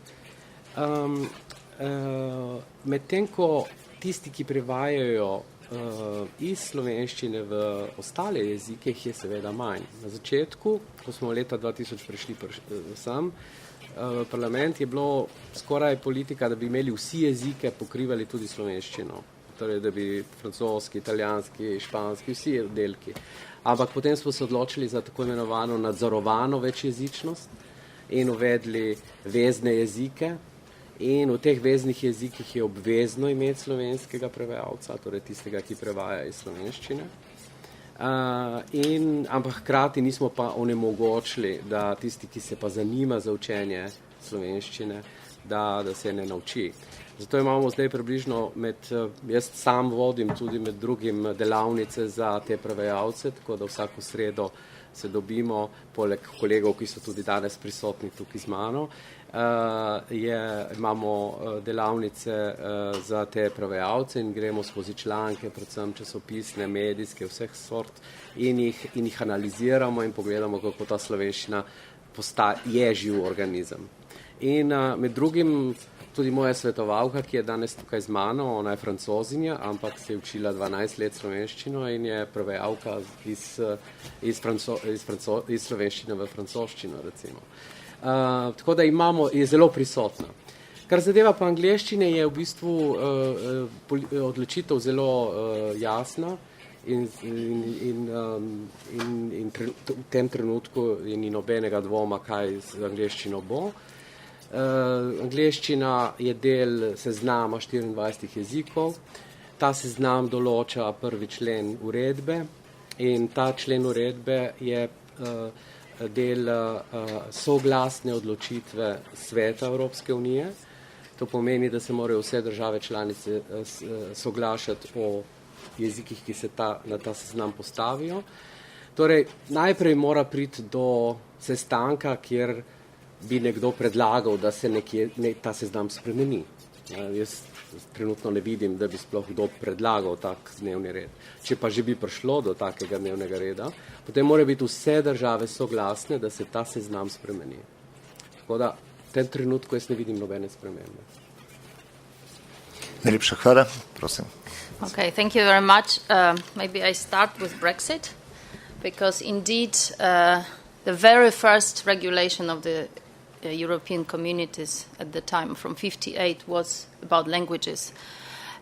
G: Medtem ko tisti, ki prevajajo iz slovenščine v ostale jezike, je seveda manj. Na začetku, ko smo leta 2000 prišli sem, v parlament je bilo skoraj politika, da bi imeli vsi jezike pokrivali tudi slovenščino. Torej, da bi francoski, italijanski, španski, vsi oddelki. Ampak potem smo se odločili za tako imenovano nadzorovano večjezičnost in uvedli vezne jezike. In v teh veznih jezikih je obvezno imeti slovenskega prevajalca, torej tistega, ki prevaja iz slovenščine. Ampak hkrati nismo pa onemogočili, da tisti, ki se pa zanima za učenje slovenščine, da se ne nauči. Zato imamo zdaj približno jaz sam vodim tudi med drugim delavnice za te prevajalce, tako da vsako sredo se dobimo, poleg kolegov, ki so tudi danes prisotni tukaj z mano, imamo delavnice za te prevajalce in gremo skozi članke, predvsem časopisne, medijske, vseh sort in jih analiziramo in pogledamo, kako ta slovenščina je živ organizem. In med drugim tudi moja svetovalka, ki je danes tukaj z mano, ona je francozinja, ampak se je učila 12 let slovenščino in je prevajalka iz slovenščine v francoščino, recimo. Tako da je zelo prisotna. Kar zadeva pa angleščine, je v bistvu odločitev zelo jasna in v tem trenutku ni nobenega dvoma, kaj z angleščino bo. Angleščina je del seznama 24 jezikov. Ta seznam določa 1. člen uredbe in ta člen uredbe je del soglasne odločitve Sveta Evropske unije. To pomeni, da se morajo vse države članice soglašati o jezikih, ki se na ta seznam postavijo. Torej, najprej mora priti do sestanka, kjer bi nekdo predlagal, da se ta seznam spremeni. Jaz trenutno ne vidim, da bi sploh kdo predlagal tak dnevni red. Če pa že bi prišlo do takega dnevnega reda, potem mora biti vse države soglasne, da se ta seznam spremeni. Tako da v tem trenutku jaz ne vidim nobene spremembe.
D: Najlepša hvala, prosim.
H: Okay, thank you very much. Maybe I start with Brexit, because indeed the very first regulation of the European communities at the time from 1958 was about languages,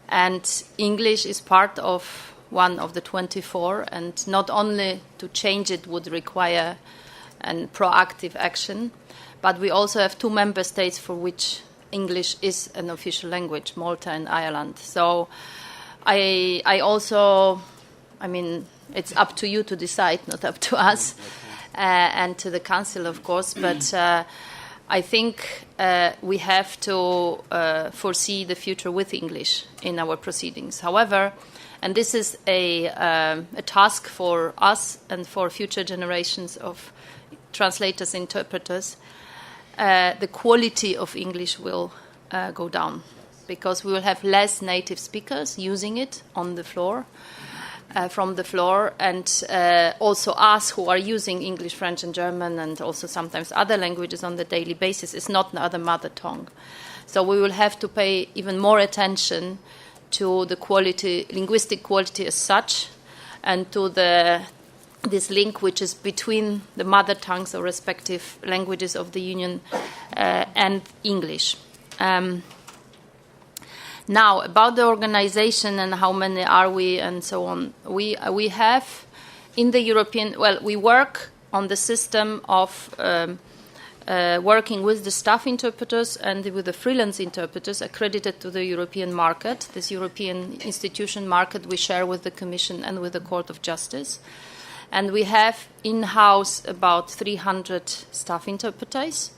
H: and English is part of one of the 24, and not only to change it would require an proactive action, but we also have 2 member states for which English is an official language, Malta and Ireland. So I mean, it's up to you to decide, not up to us and to the Council, of course, but I think we have to foresee the future with English in our proceedings. However, and this is a task for us and for future generations of translators, interpreters, the quality of English will go down, because we will have less native speakers using it on the floor, from the floor, and also us who are using English, French and German and also sometimes other languages on the daily basis is not another mother tongue. So we will have to pay even more attention to the quality, linguistic quality as such, and to this link which is between the mother tongues or respective languages of the Union and English. Now, about the organization and how many are we and so on, we have in the European, well, we work on the system of working with the staff interpreters and with the freelance interpreters accredited to the European market, this European institution market we share with the Commission and with the Court of Justice. And we have in-house about 300 staff interpreters,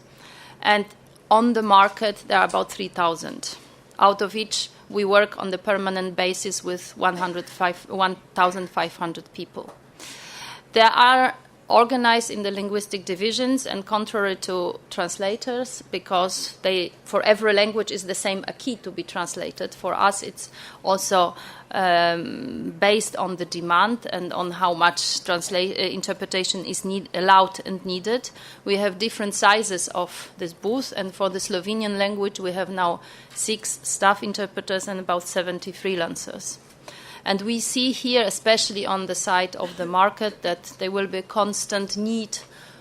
H: and on the market there are about 3,000, out of which we work on the permanent basis with 1,500 people. They are organized in the linguistic divisions, and contrary to translators, because for every language is the same acquis to be translated, for us it's also based on the demand and on how much interpretation is allowed and needed. We have different sizes of this booth, and for the Slovenian language we have now 6 staff interpreters and about 70 freelancers. And we see here, especially on the side of the market, that there will be a constant need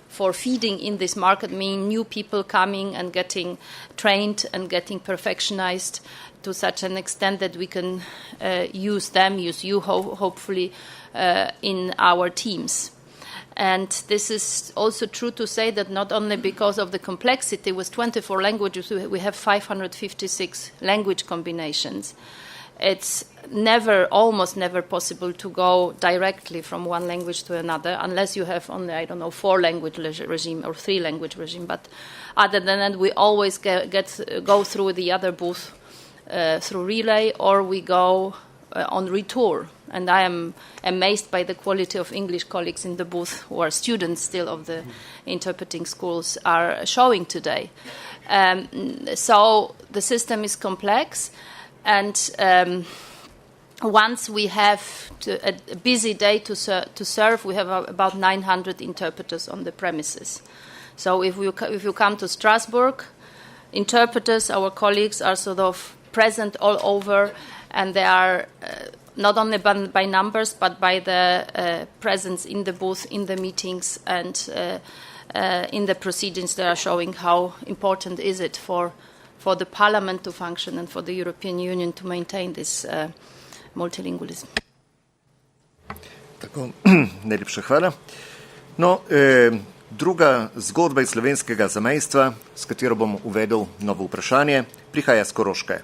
H: for feeding in this market, meaning new people coming and getting trained and getting perfectionized to such an extent that we can use you, hopefully, in our teams. And this is also true to say that not only because of the complexity, with 24 languages, we have 556 language combinations. It's almost never possible to go directly from one language to another, unless you have only, 4 language regime or 3 language regime. But other than that, we always go through the other booth through relay, or we go on retour. And I am amazed by the quality of English colleagues in the booth, who are students still of the interpreting schools, are showing today. So the system is complex. And once we have a busy day to serve, we have about 900 interpreters on the premises. So if you come to Strasbourg, interpreters, our colleagues, are sort of present all over, and they are not only by numbers, but by the presence in the booth, in the meetings, and in the proceedings. They are showing how important is it for the Parliament to function and for the European Union to maintain this multilingualism.
D: Tako, najlepša hvala. No, druga zgodba iz slovenskega zamejstva, s katero bom uvedel novo vprašanje, prihaja z Koroške.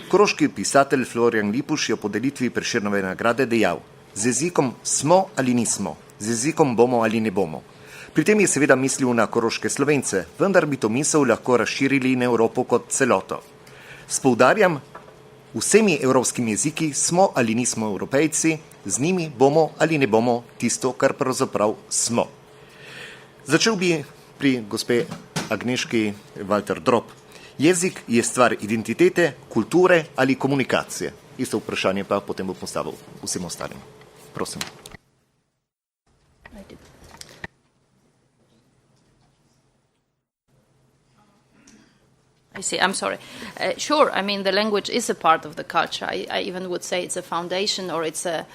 D: Koroški pisatelj Florjan Lipuš je o podelitvi Prešernove nagrade dejal: z jezikom smo ali nismo, z jezikom bomo ali ne bomo. Pri tem je seveda mislil na koroške Slovence, vendar bi to misel lahko razširili na Evropo kot celoto. Spoudarjam, vsemi evropskimi jeziki smo ali nismo Evropejci, z njimi bomo ali ne bomo tisto, kar pravzaprav smo. Začel bi pri gospe Agneški Walter Drop. Jezik je stvar identitete, kulture ali komunikacije. Isto vprašanje pa potem bo postavil vsem ostalim. Prosim.
H: I see, I'm sorry. Sure, I mean, the language is a part of the culture. I even would say it's a foundation, or it's an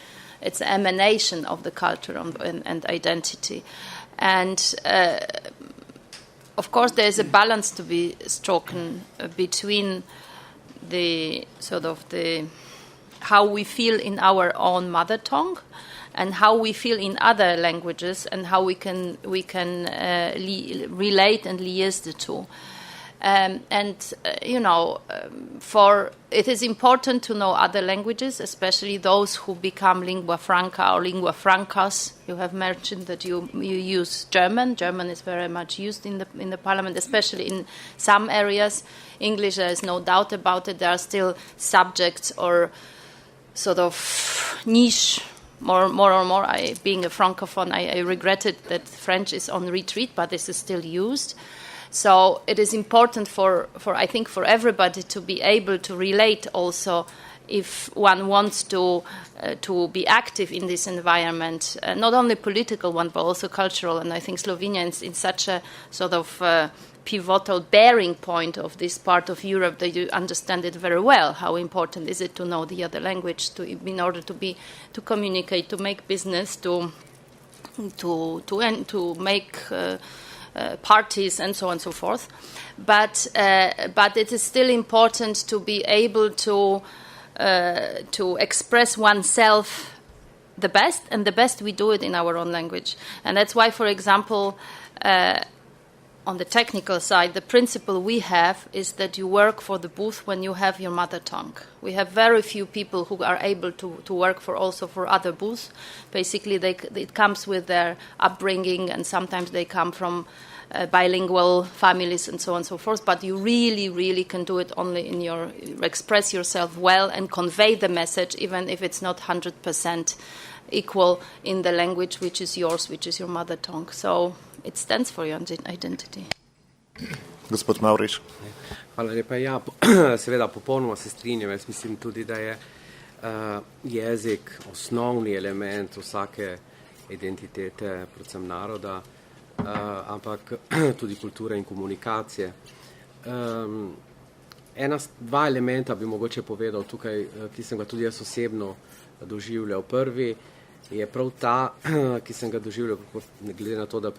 H: emanation of the culture and identity. And of course, there is a balance to be struck between how we feel in our own mother tongue and how we feel in other languages, and how we can relate and liaise the two. It is important to know other languages, especially those who become lingua franca or lingua francas. You have mentioned that you use German. German is very much used in the Parliament, especially in some areas. English, there is no doubt about it. There are still subjects or sort of niche. More. Being a francophone, I regretted that French is on retreat, but this is still used. So it is important for everybody to be able to relate also if one wants to be active in this environment, not only political one, but also cultural. And I think Slovenia is in such a sort of pivotal bearing point of this part of Europe that you understand it very well. How important is it to know the other language in order to communicate, to make business, to make parties and so on and so forth. But it is still important to be able to express oneself the best, and the best we do it in our own language. And that's why, for example, on the technical side, the principle we have is that you work for the booth when you have your mother tongue. We have very few people who are able to work also for other booths. Basically, it comes with their upbringing, and sometimes they come from bilingual families and so on and so forth. But you really, really can do it only express yourself well and convey the message, even if it's not 100% equal in the language which is yours, which is your mother tongue. So it stands for your identity.
D: Gospod Mavrič.
G: Hvala lepa. Ja, seveda popolnoma se strinjam. Jaz mislim tudi, da je jezik osnovni element vsake identitete, predvsem naroda, ampak tudi kulture in komunikacije. Dva elementa bi mogoče povedal tukaj, ki sem ga tudi jaz osebno doživljal. Prvi je prav ta, ki sem ga doživljal, glede na to, da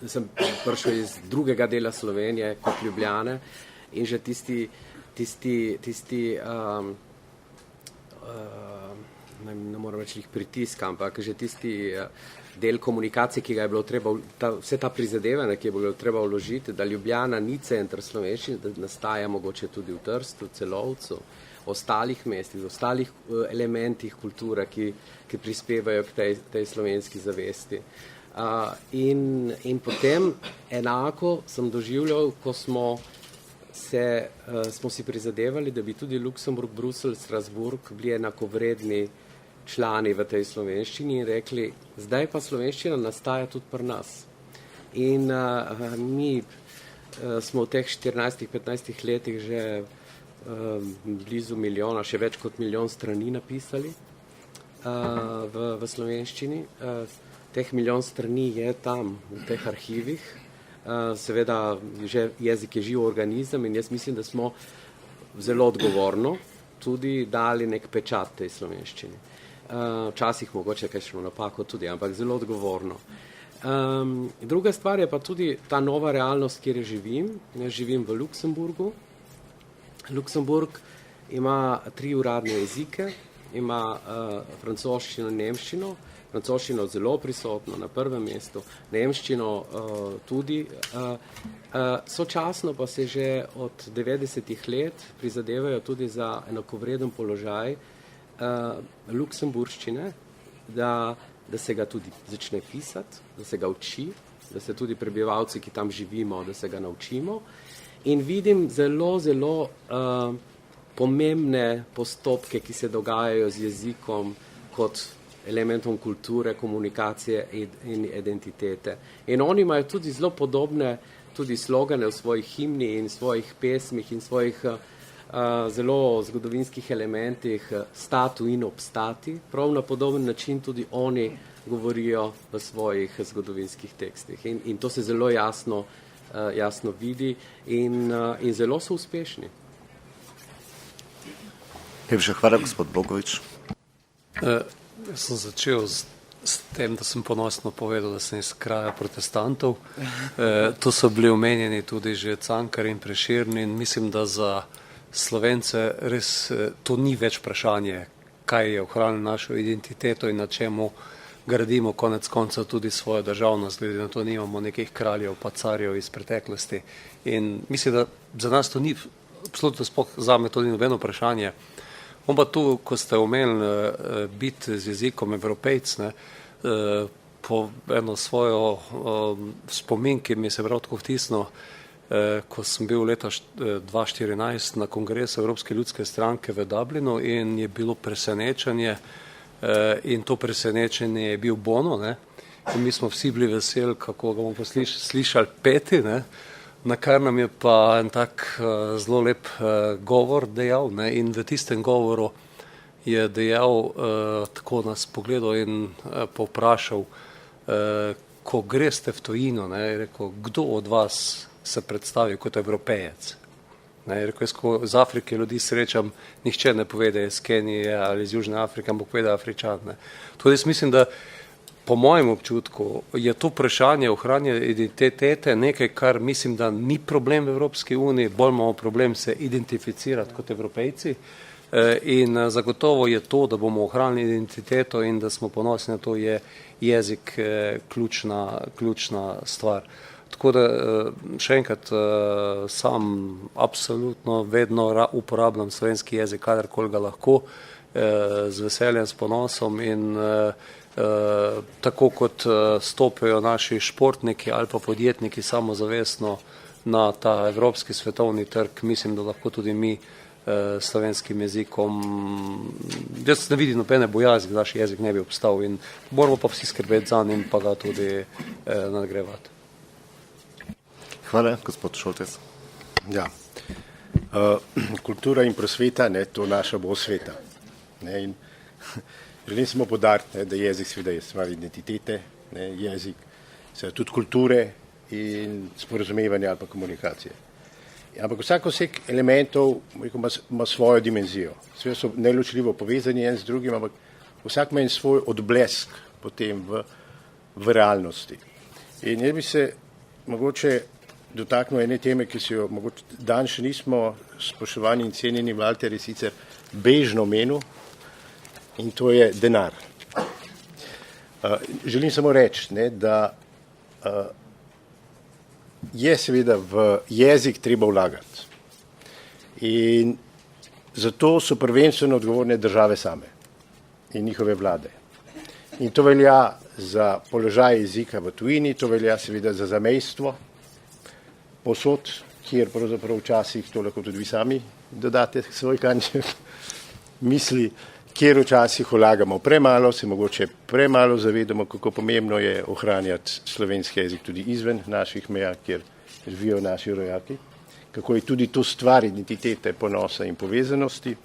G: sem prišel iz drugega dela Slovenije kot Ljubljane, in že tisti ne moram reči pritisk, ampak že tisti del komunikacije, ki ga je bilo treba, vse ta prizadevanja, ki je bilo treba vložiti, da Ljubljana ni center slovenščine, da nastaja mogoče tudi v Trstu, Celovcu, ostalih mestih, ostalih elementih kulture, ki prispevajo k tej slovenski zavesti. In potem enako sem doživljal, ko smo si prizadevali, da bi tudi Luksemburg, Bruselj, Strasbourg bili enakovredni člani v tej slovenščini in rekli, zdaj pa slovenščina nastaja tudi pri nas. In mi smo v teh 14-15 letih že blizu milijona, še več kot milijon strani napisali v slovenščini. Teh milijon strani je tam v teh arhivih. Seveda jezik je živ organizem in jaz mislim, da smo zelo odgovorno tudi dali nek pečat tej slovenščini. Včasih mogoče kakšno napako tudi, ampak zelo odgovorno. Druga stvar je pa tudi ta nova realnost, kjer živim. Jaz živim v Luksemburgu. Luksemburg ima 3 uradne jezike, ima francoščino in nemščino. Francoščino zelo prisotno na prvem mestu, nemščino tudi. Sočasno pa se že od 90-ih let prizadevajo tudi za enakovreden položaj luksemburščine, da se ga tudi začne pisati, da se ga uči, da se tudi prebivalci, ki tam živimo, da se ga naučimo. In vidim zelo, zelo pomembne postopke, ki se dogajajo z jezikom kot elementom kulture, komunikacije in identitete. In oni imajo tudi zelo podobne tudi slogane v svojih himni in svojih pesmih in svojih zelo zgodovinskih elementih statu in obstati. Prav na podoben način tudi oni govorijo v svojih zgodovinskih tekstih. In to se zelo jasno vidi in zelo so uspešni.
D: Najlepša hvala, gospod Bogovič.
F: Jaz sem začel s tem, da sem ponosno povedal, da sem iz kraja protestantov. To so bili omenjeni tudi že Cankar in Prešern in mislim, da za Slovence res to ni več vprašanje, kaj je ohranilo našo identiteto in na čemu gradimo konec konca tudi svojo državnost, glede na to nimamo nekih kraljev pa carjev iz preteklosti. In mislim, da za nas to ni, absolutno sploh zame to ni nobeno vprašanje. On pa tu, ko ste omenili biti z jezikom Evropejc, po eno svojo spomin, ki mi se prav tako vtisnil, ko sem bil leta 2014 na kongresu Evropske ljudske stranke v Dublinu in je bilo presenečenje in to presenečenje je bil Bono, in mi smo vsi bili veseli, kako ga bomo slišali peti, na kar nam je pa en tak zelo lep govor dejal, in v tistem govoru je dejal, tako nas pogledal in povprašal, ko greste v tujino, je rekel, kdo od vas se predstavil kot evropejec. Rekel, ko z Afrike ljudi srečam, nihče ne pove, da je iz Kenije ali iz Južne Afrike, ampak pove, da je Afričan. Tudi jaz mislim, da po mojem občutku je to vprašanje ohranjanja identitete nekaj, kar mislim, da ni problem v Evropski uniji, bolj imamo problem se identificirati kot evropejci in zagotovo je to, da bomo ohranili identiteto in da smo ponosni na to, je jezik ključna stvar. Tako da še enkrat sam absolutno vedno uporabljam slovenski jezik, kadarkoli ga lahko, z veseljem, s ponosom in tako kot stopijo naši športniki ali pa podjetniki samozavestno na ta evropski svetovni trg, mislim, da lahko tudi mi slovenskim jezikom, jaz ne vidim nobene bojazni, da naš jezik ne bi obstal in moramo pa vsi skrbeti za njim pa ga tudi nadgrevati.
D: Hvala, gospod Šoltes.
E: Ja. Kultura in prosveta, to naša bo sveta. In želim samo podariti, da jezik seveda je stvar identitete, jezik seveda tudi kulture in sporazumevanja ali pa komunikacije. Ampak vsak vseh elementov ima svojo dimenzijo. Seveda so neločljivo povezani en z drugim, ampak vsak ima svoj odblesk potem v realnosti. In jaz bi se mogoče dotaknil ene teme, ki si jo mogoče dan še nismo, spoštovani in cenjeni Valter je sicer bežno omenil, in to je denar. Želim samo reči, da je seveda v jezik treba vlagati. In zato so prvenstveno odgovorne države same in njihove vlade. In to velja za položaj jezika v tujini, to velja seveda za zamejstvo, posod, kjer pravzaprav včasih, to lahko tudi vi sami dodate svoj kanček misli, kjer včasih vlagamo premalo, se mogoče premalo zavedamo, kako pomembno je ohranjati slovenski jezik tudi izven naših meja, kjer živijo naši rojaki, kako je tudi to stvar identitete, ponosa in povezanosti.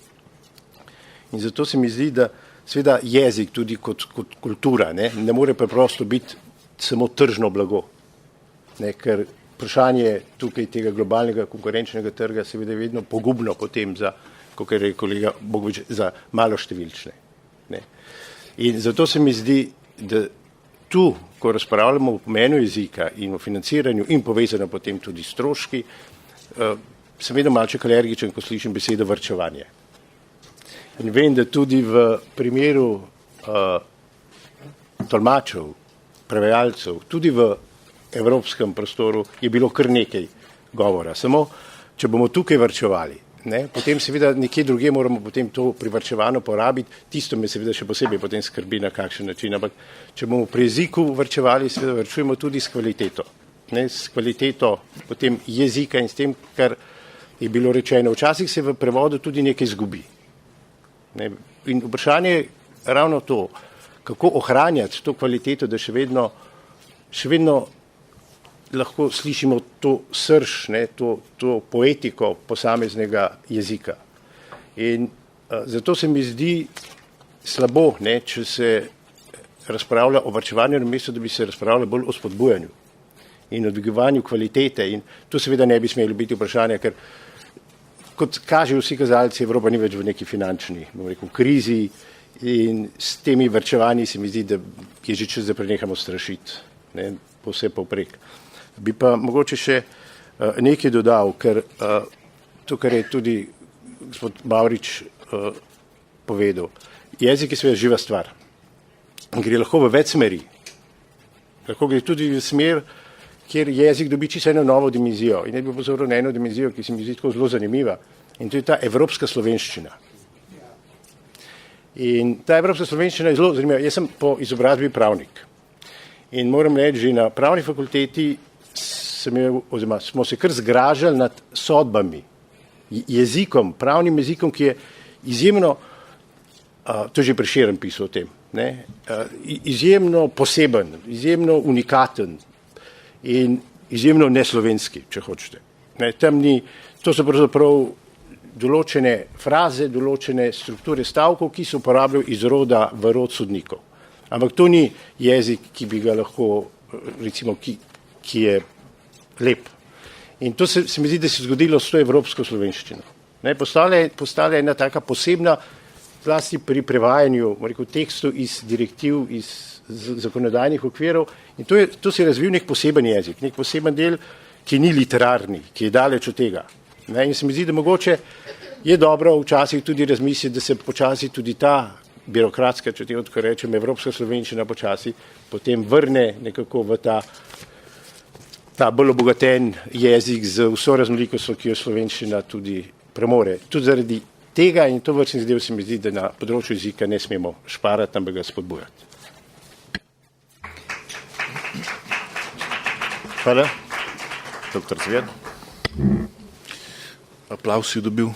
E: In zato se mi zdi, da seveda jezik tudi kot kultura ne more preprosto biti samo tržno blago, ker vprašanje tukaj tega globalnega konkurenčnega trga seveda je vedno pogubno potem za, kot je rekel kolega Bogovič, za maloštevilčne. In zato se mi zdi, da tu, ko razpravljamo o pomenu jezika in o financiranju in povezano potem tudi stroški, sem vedno malček alergičen, ko slišim besedo varčevanje. In vem, da tudi v primeru tolmačev, prevajalcev, tudi v evropskem prostoru je bilo kar nekaj govora. Samo, če bomo tukaj varčevali, potem seveda nekje druge moramo potem to privarčevano porabiti, tisto me seveda še posebej potem skrbi na kakšen način, ampak če bomo pri jeziku varčevali, seveda varčujemo tudi s kvaliteto. S kvaliteto potem jezika in s tem, kar je bilo rečeno. Včasih se v prevodu tudi nekaj zgubi. In vprašanje je ravno to, kako ohranjati to kvaliteto, da še vedno lahko slišimo to srž, to poetiko posameznega jezika. In zato se mi zdi slabo, če se razpravlja o varčevanju, namesto da bi se razpravljalo bolj o spodbujanju in o dvigovanju kvalitete. In tu seveda ne bi smelo biti vprašanje, ker kot kažejo vsi kazalci, Evropa ni več v neki finančni, krizi in s temi varčevanji se mi zdi, da je že čas, da prenehamo strašiti, povse povprek. Bi pa mogoče še nekaj dodal, ker to, kar je tudi gospod Mavrič povedal. Jezik je seveda živa stvar. Gre lahko v več smeri. Lahko gre tudi v smer, kjer jezik dobi čisto eno novo dimenzijo. In jaz bi pozoril na eno dimenzijo, ki se mi zdi tako zelo zanimiva. In to je ta evropska slovenščina. In ta evropska slovenščina je zelo zanimiva. Jaz sem po izobrazbi pravnik. In moram reči, že na pravni fakulteti smo se kar zgražali nad sodbami, jezikom, pravnim jezikom, ki je izjemno, to je že Prešeren pisal o tem, izjemno poseben, izjemno unikaten in izjemno neslovenski, če hočete. To so pravzaprav določene fraze, določene strukture stavkov, ki se uporabljajo iz roda v rod sodnikov. Ampak to ni jezik, ki bi ga lahko, recimo, ki je lep. In to se mi zdi, da se je zgodilo s to evropsko slovenščino. Postala je ena taka posebna, zlasti pri prevajanju tekstov iz direktiv, iz zakonodajnih okvirov, in to se je razvil nek poseben jezik, nek poseben del, ki ni literarni, ki je daleč od tega. In se mi zdi, da mogoče je dobro včasih tudi razmisliti, da se počasi tudi ta birokratska, če temu tako rečem, evropska slovenščina počasi potem vrne nekako v ta bolj obogaten jezik z vso raznolikostjo, ki jo slovenščina tudi premore. Tudi zaradi tega in to vrstnih zadev se mi zdi, da na področju jezika ne smemo šparati, ampak ga spodbujati.
D: Hvala. Doktor Zver.
C: Aplavz si dobil.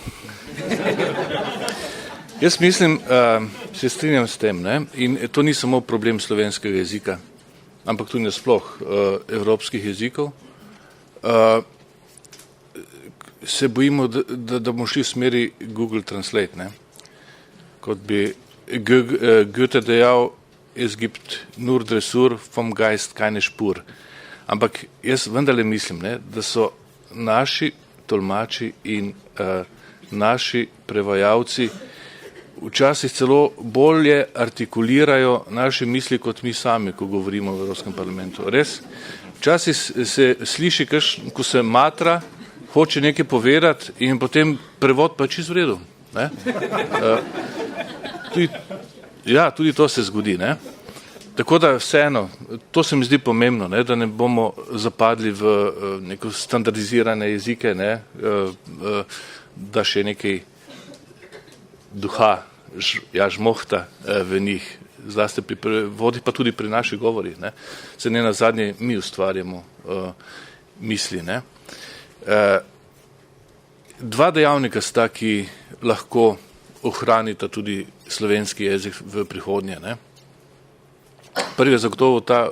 C: Jaz mislim, se strinjam s tem, ne? In to ni samo problem slovenskega jezika, ampak tudi nasploh evropskih jezikov. Se bojimo, da bomo šli v smeri Google Translate, ne? Kot bi Goethe dejal, es gibt nur Dressur, vom Geist keine Spur. Ampak jaz vendarle mislim, ne, da so naši tolmači in naši prevajalci včasih celo bolje artikulirajo naše misli kot mi sami, ko govorimo v Evropskem parlamentu. Res, včasih se sliši, ko se matra, hoče nekaj povedati in potem prevod pa čisto v redu. Ne? Tudi to se zgodi. Ne? Tako da vseeno, to se mi zdi pomembno, ne, da ne bomo zapadli v neko standardizirane jezike, ne, da še nekaj duha, žmohta v njih, zlasti pri prevodih, pa tudi pri naših govorih. Ne. Se ne nazadnje mi ustvarjamo misli. Ne. Dva dejavnika sta, ki lahko ohranita tudi slovenski jezik v prihodnje. Ne. Prvi je zagotovo ta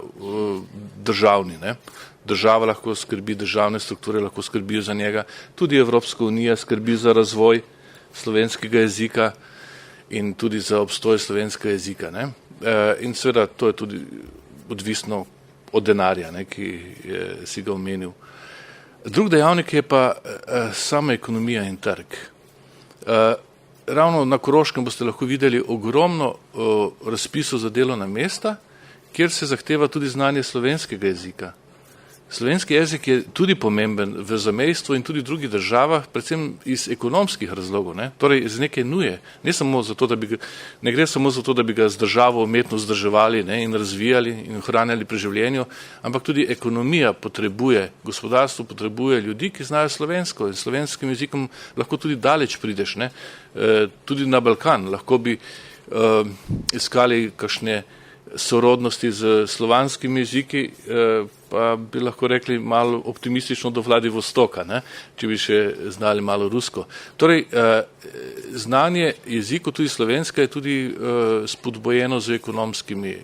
C: državni. Ne. Država lahko skrbi, državne strukture lahko skrbijo za njega, tudi Evropska unija skrbi za razvoj slovenskega jezika in tudi za obstoj slovenskega jezika. Ne. In seveda to je tudi odvisno od denarja, ne, ki si ga omenil. Drug dejavnik je pa sama ekonomija in trg. Ravno na Koroškem boste lahko videli ogromno razpisov za delovna mesta, kjer se zahteva tudi znanje slovenskega jezika. Slovenski jezik je tudi pomemben v zamejstvu in tudi v drugih državah, predvsem iz ekonomskih razlogov, ne? Torej iz neke nuje. Ne gre samo za to, da bi ga z državo umetno vzdrževali, ne, in razvijali in ohranjali pri življenju, ampak tudi ekonomija potrebuje, gospodarstvo potrebuje ljudi, ki znajo slovensko in slovenskim jezikom lahko tudi daleč prideš, ne? Tudi na Balkan. Lahko bi iskali kakšne sorodnosti z slovanskimi jeziki, pa bi lahko rekli malo optimistično do Vladivostoka, ne? Če bi še znali malo rusko. Torej, znanje jezikov, tudi slovenska, je tudi spodbojeno z ekonomskimi,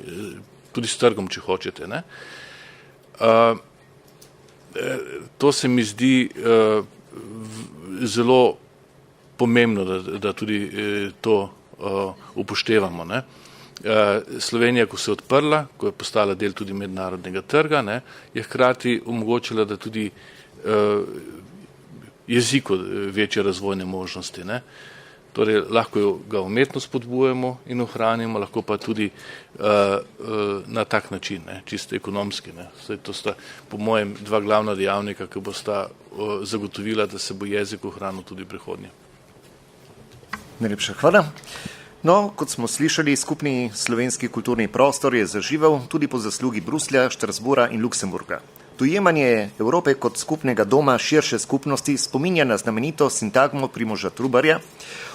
C: tudi s trgom, če hočete. Ne? To se mi zdi zelo pomembno, da tudi to upoštevamo. Ne? Slovenija, ko se je odprla, ko je postala del tudi mednarodnega trga, ne, je hkrati omogočila, da tudi jeziku večje razvojne možnosti. Ne. Torej, lahko ga umetno spodbujamo in ohranimo, lahko pa tudi na tak način, ne, čisto ekonomski. Ne. To sta po mojem dva glavna dejavnika, ki bosta zagotovila, da se bo jezik ohranil tudi v prihodnje.
D: Najlepša hvala. No, kot smo slišali, skupni slovenski kulturni prostor je zaživel tudi po zaslugi Bruslja, Štrasbura in Luksemburga. Dojemanje Evrope kot skupnega doma širše skupnosti spominja na znamenito sintagmo Primoža Trubarja.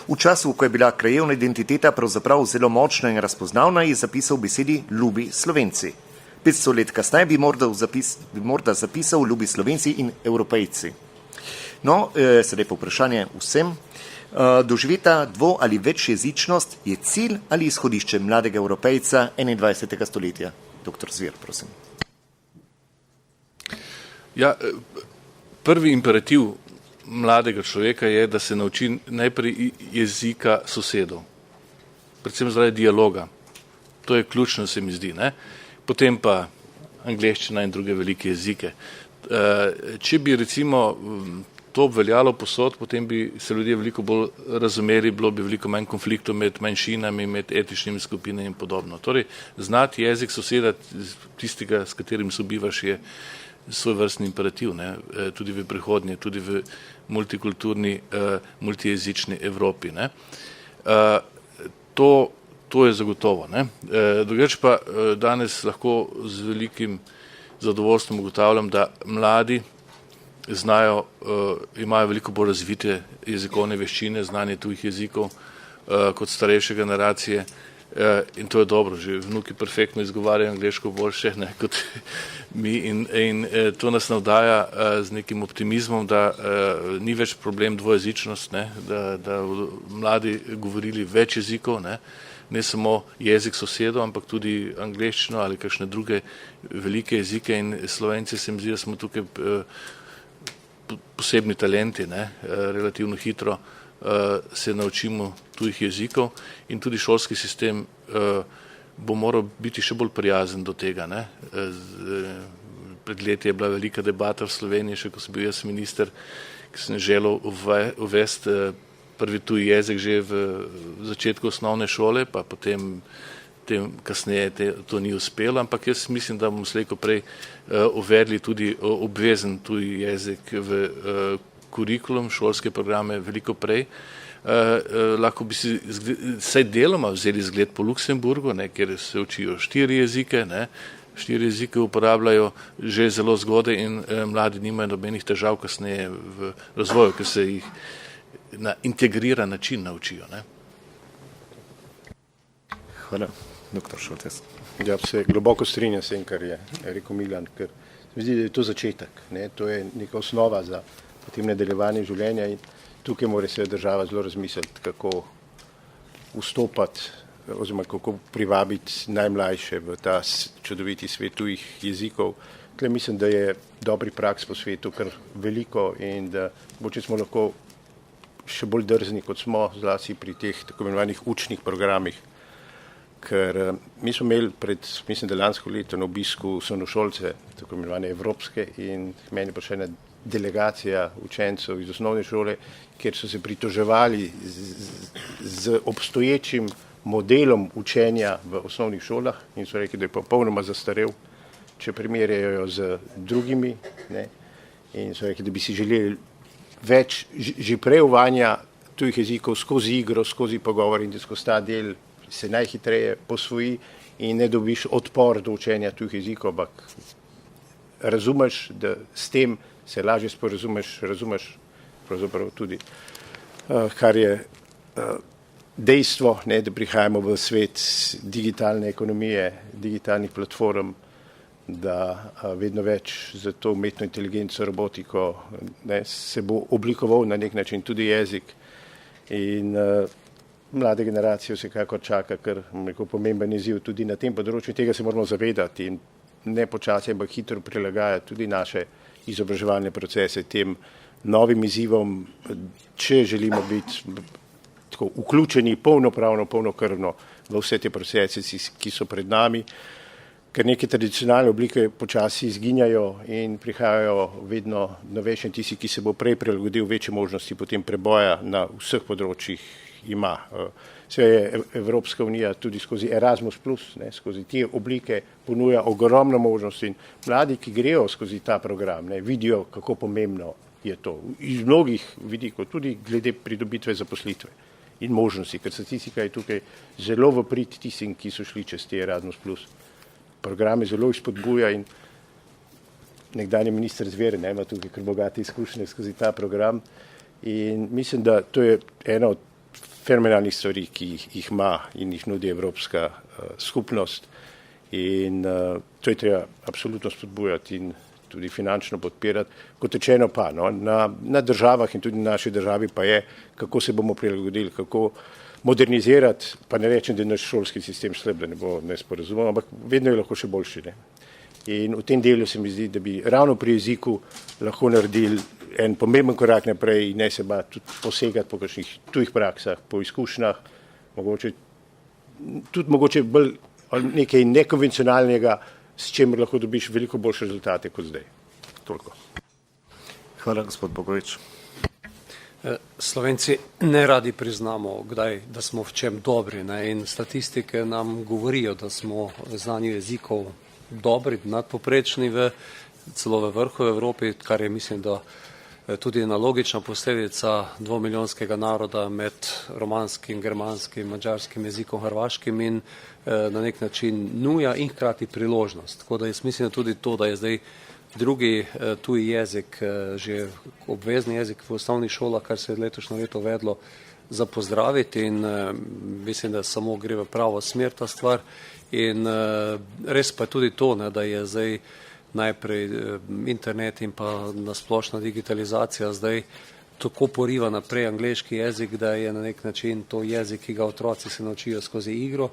D: V času, ko je bila krajevna identiteta pravzaprav zelo močna in razpoznavna, je zapisal besedi ljubi Slovenci. 500 let kasneje bi morda zapisal ljubi Slovenci in Evropejci. No, sedaj pa vprašanje vsem. Doživeta dvo- ali večjezičnost je cilj ali izhodišče mladega Evropejca 21. stoletja? Doktor Zver, prosim.
C: Ja, prvi imperativ mladega človeka je, da se nauči najprej jezika sosedov, predvsem zaradi dialoga. To je ključno, se mi zdi. Ne? Potem pa angleščina in druge velike jezike. Če bi recimo to obveljalo posod, potem bi se ljudje veliko bolj razumeli, bilo bi veliko manj konfliktov med manjšinami, med etničnimi skupinami in podobno. Torej, znati jezik soseda, tistega, s katerim sobivaš, je svoj vrstni imperativ, ne? Tudi v prihodnje, tudi v multikulturni, multijezični Evropi. Ne? To je zagotovo. Ne? Drugače pa danes lahko z velikim zadovoljstvom ugotavljam, da mladi znajo, imajo veliko bolj razvite jezikovne veščine, znanje tujih jezikov kot starejše generacije in to je dobro, že vnuki perfektno izgovarjajo angleško boljše, ne, kot mi in to nas navdaja z nekim optimizmom, da ni več problem dvojezičnost, ne, da mladi govorili več jezikov, ne samo jezik sosedov, ampak tudi angleščino ali kakšne druge velike jezike in Slovenci se mi zdi, da smo tukaj posebni talenti, ne, relativno hitro se naučimo tujih jezikov in tudi šolski sistem bo moral biti še bolj prijazen do tega. Ne. Pred leti je bila velika debata v Sloveniji, še ko sem bil jaz minister, ki sem želel uvesti prvi tuji jezik že v začetku osnovne šole, pa potem kasneje to ni uspelo, ampak jaz mislim, da bomo slej ko prej uvedli tudi obvezen tuji jezik v kurikulum, šolske programe veliko prej. Lahko bi si vsaj deloma vzeli zgled po Luksemburgu, ne, kjer se učijo 4 jezike, ne, 4 jezike uporabljajo že zelo zgodaj in mladi nimajo nobenih težav kasneje v razvoju, ker se jih na integriran način naučijo. Ne.
D: Hvala, doktor Šoltes.
E: Ja, se globoko strinjam s tem, kar je rekel Milan, ker se mi zdi, da je to začetek, ne, to je neka osnova za potem nadaljevanje življenja in tukaj mora se država zelo razmisliti, kako vstopati oziroma kako privabiti najmlajše v ta čudoviti svet tujih jezikov. Tukaj mislim, da je dobri praks po svetu kar veliko in da mogoče smo lahko še bolj drzni, kot smo, zlasti pri teh tako imenovanih učnih programih. Ker mi smo imeli mislim, da lansko leto na obisku osnovnošolce, tako imenovane evropske, in meni pa še ena delegacija učencev iz osnovne šole, kjer so se pritoževali z obstoječim modelom učenja v osnovnih šolah in so rekli, da je popolnoma zastarel, če primerjajo z drugimi, ne, in so rekli, da bi si želeli več že prej uvajanja tujih jezikov skozi igro, skozi pogovor in da skozi ta del se najhitreje posvoji in ne dobiš odpor do učenja tujih jezikov, ampak razumeš, da s tem se lažje razumeš pravzaprav tudi, kar je dejstvo, ne, da prihajamo v svet digitalne ekonomije, digitalnih platform, da vedno več za to umetno inteligenco, robotiko, ne, se bo oblikoval na nek način tudi jezik in mlade generacije vsekakor čaka kar pomemben izziv tudi na tem področju, tega se moramo zavedati in ne počasi, ampak hitro prilagajati tudi naše izobraževalne procese tem novim izzivom, če želimo biti tako vključeni polnopravno, polnokrvno v vse te procese, ki so pred nami, ker neke tradicionalne oblike počasi izginjajo in prihajajo vedno novejši tisti, ki se bo prej prilagodil večje možnosti potem preboja na vseh področjih ima. Vse je Evropska unija tudi skozi Erasmus+, ne, skozi te oblike ponuja ogromno možnosti in mladi, ki grejo skozi ta program, ne, vidijo, kako pomembno je to. Iz mnogih vidikov, tudi glede pridobitve zaposlitve in možnosti, ker statistika je tukaj zelo v prid tistim, ki so šli čez te Erasmus+. Programe zelo izpodbuja in nekdanji minister Zver ima tukaj kar bogate izkušnje skozi ta program in mislim, da to je ena od fenomenalnih stvari, ki jih ima in jih nudi Evropska skupnost in to je treba absolutno spodbujati in tudi finančno podpirati. Kot rečeno pa, no, na državah in tudi na naši državi pa je, kako se bomo prilagodili, kako modernizirati, pa ne rečem, da je naš šolski sistem slab, da ne bo nesporazumel, ampak vedno je lahko še boljši. Ne? In v tem delu se mi zdi, da bi ravno pri jeziku lahko naredili en pomemben korak naprej in ne se ba tudi posegati po kakšnih tujih praksah, po izkušnjah, mogoče bolj nekaj nekonvencionalnega, s čemer lahko dobiš veliko boljše rezultate kot zdaj. Toliko.
D: Hvala, gospod Bogovič.
F: Slovenci ne radi priznamo, kdaj, da smo v čem dobri, ne? In statistike nam govorijo, da smo v znanju jezikov dobri, nadpoprečni, celo v vrhu Evropi, kar je, mislim, da tudi ena logična posledica dvomilijonskega naroda med romanskim, germanskim, mađarskim jezikom, hrvaškim in na nek način nuja in hkrati priložnost. Tako da jaz mislim tudi to, da je zdaj drugi tuji jezik, že obvezni jezik v osnovnih šolah, kar se je letošnje leto vedlo, za pozdraviti in mislim, da samo gre v pravo smer ta stvar. In res pa je tudi to, ne, da je zdaj najprej internet in pa nasplošna digitalizacija zdaj tako poriva naprej angleški jezik, da je na nek način to jezik, ki ga otroci se naučijo skozi igro.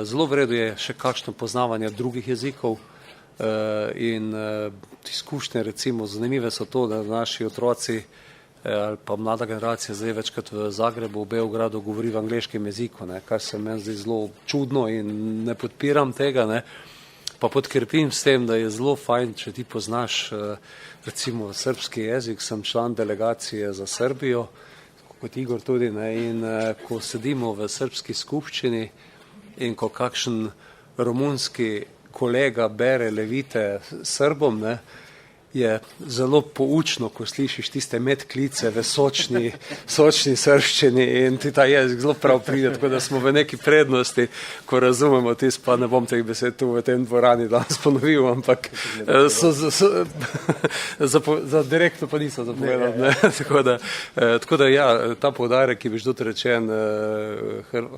F: Zelo v redu je še kakšno poznavanje drugih jezikov in izkušnje, recimo, zanimive so to, da naši otroci ali pa mlada generacija zdaj večkrat v Zagrebu, v Beogradu govori v angleškem jeziku, ne, kar se meni zdi zelo čudno in ne podpiram tega, ne. Pa podkrepim s tem, da je zelo fajn, če ti poznaš recimo srbski jezik, sem član delegacije za Srbijo, kot Igor tudi, ne, in ko sedimo v srbski skupščini in ko kakšen romunski kolega bere levite Srbom, ne, je zelo poučno, ko slišiš tiste medklice v sočni srbščini in ti ta jezik zelo prav pride, tako da smo v neki prednosti, ko razumemo tisto, pa ne bom teh besed tu v tem dvorani danes ponovil, ampak za direktno pa niso zapovedali, ne. Tako da ja, ta poudarek, ki biš tudi rečen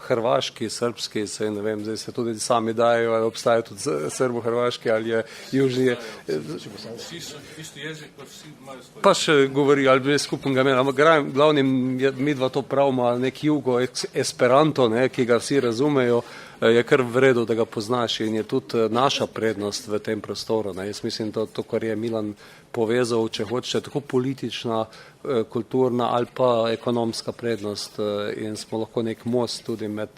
F: hrvaški, srbski, se ne vem, zdaj se tudi sami dajo, ali obstaja tudi srbo-hrvaški, ali je južni
C: Isti jezik, pa vsi imajo svoj.
F: Pa še govori, ali bi skupnega imeli, ampak glavnim mi dva to pravimo, nek jugo esperanto, ne, ki ga vsi razumejo, je kar v redu, da ga poznaš in je tudi naša prednost v tem prostoru. Ne. Jaz mislim, da to, kar je Milan povezal, če hočete, tako politična, kulturna ali pa ekonomska prednost in smo lahko nek most tudi med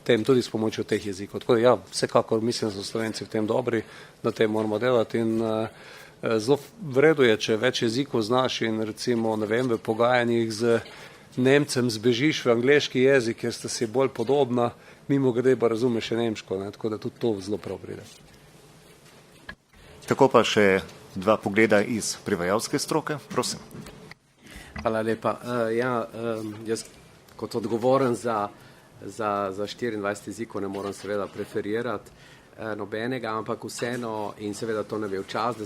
F: tem, tudi s pomočjo teh jezikov. Tako da ja, vsekakor mislim, da so Slovenci v tem dobri, da tem moramo delati in zelo v redu je, če več jezikov znaš in recimo, ne vem, v pogajanjih z Nemcem zbežiš v angleški jezik, ker sta si bolj podobna, mimo grede pa razumeš še nemško, ne? Tako da tudi to zelo prav pride.
D: Tako pa še dva pogleda iz prevajalske stroke, prosim.
G: Hvala lepa. Jaz kot odgovoren za 24 jezikov ne moram seveda preferirati nobenega, ampak vseeno in seveda to ne ve v čas,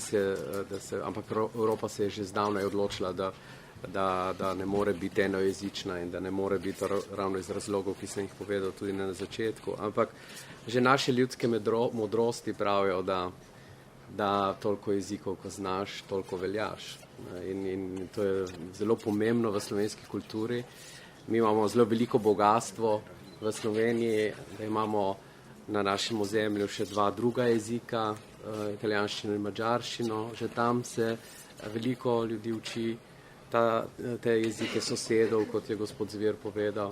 G: ampak Evropa se je že zdavnaj odločila, da ne more biti enojezična in da ne more biti ravno iz razlogov, ki sem jih povedal tudi na začetku. Ampak že naše ljudske modrosti pravijo, da toliko jezikov, ko znaš, toliko veljaš. In to je zelo pomembno v slovenski kulturi. Mi imamo zelo veliko bogatstvo v Sloveniji, da imamo na našem ozemlju še dva druga jezika, italijanščino in mađarščino. Že tam se veliko ljudi uči te jezike sosedov, kot je gospod Zver povedal.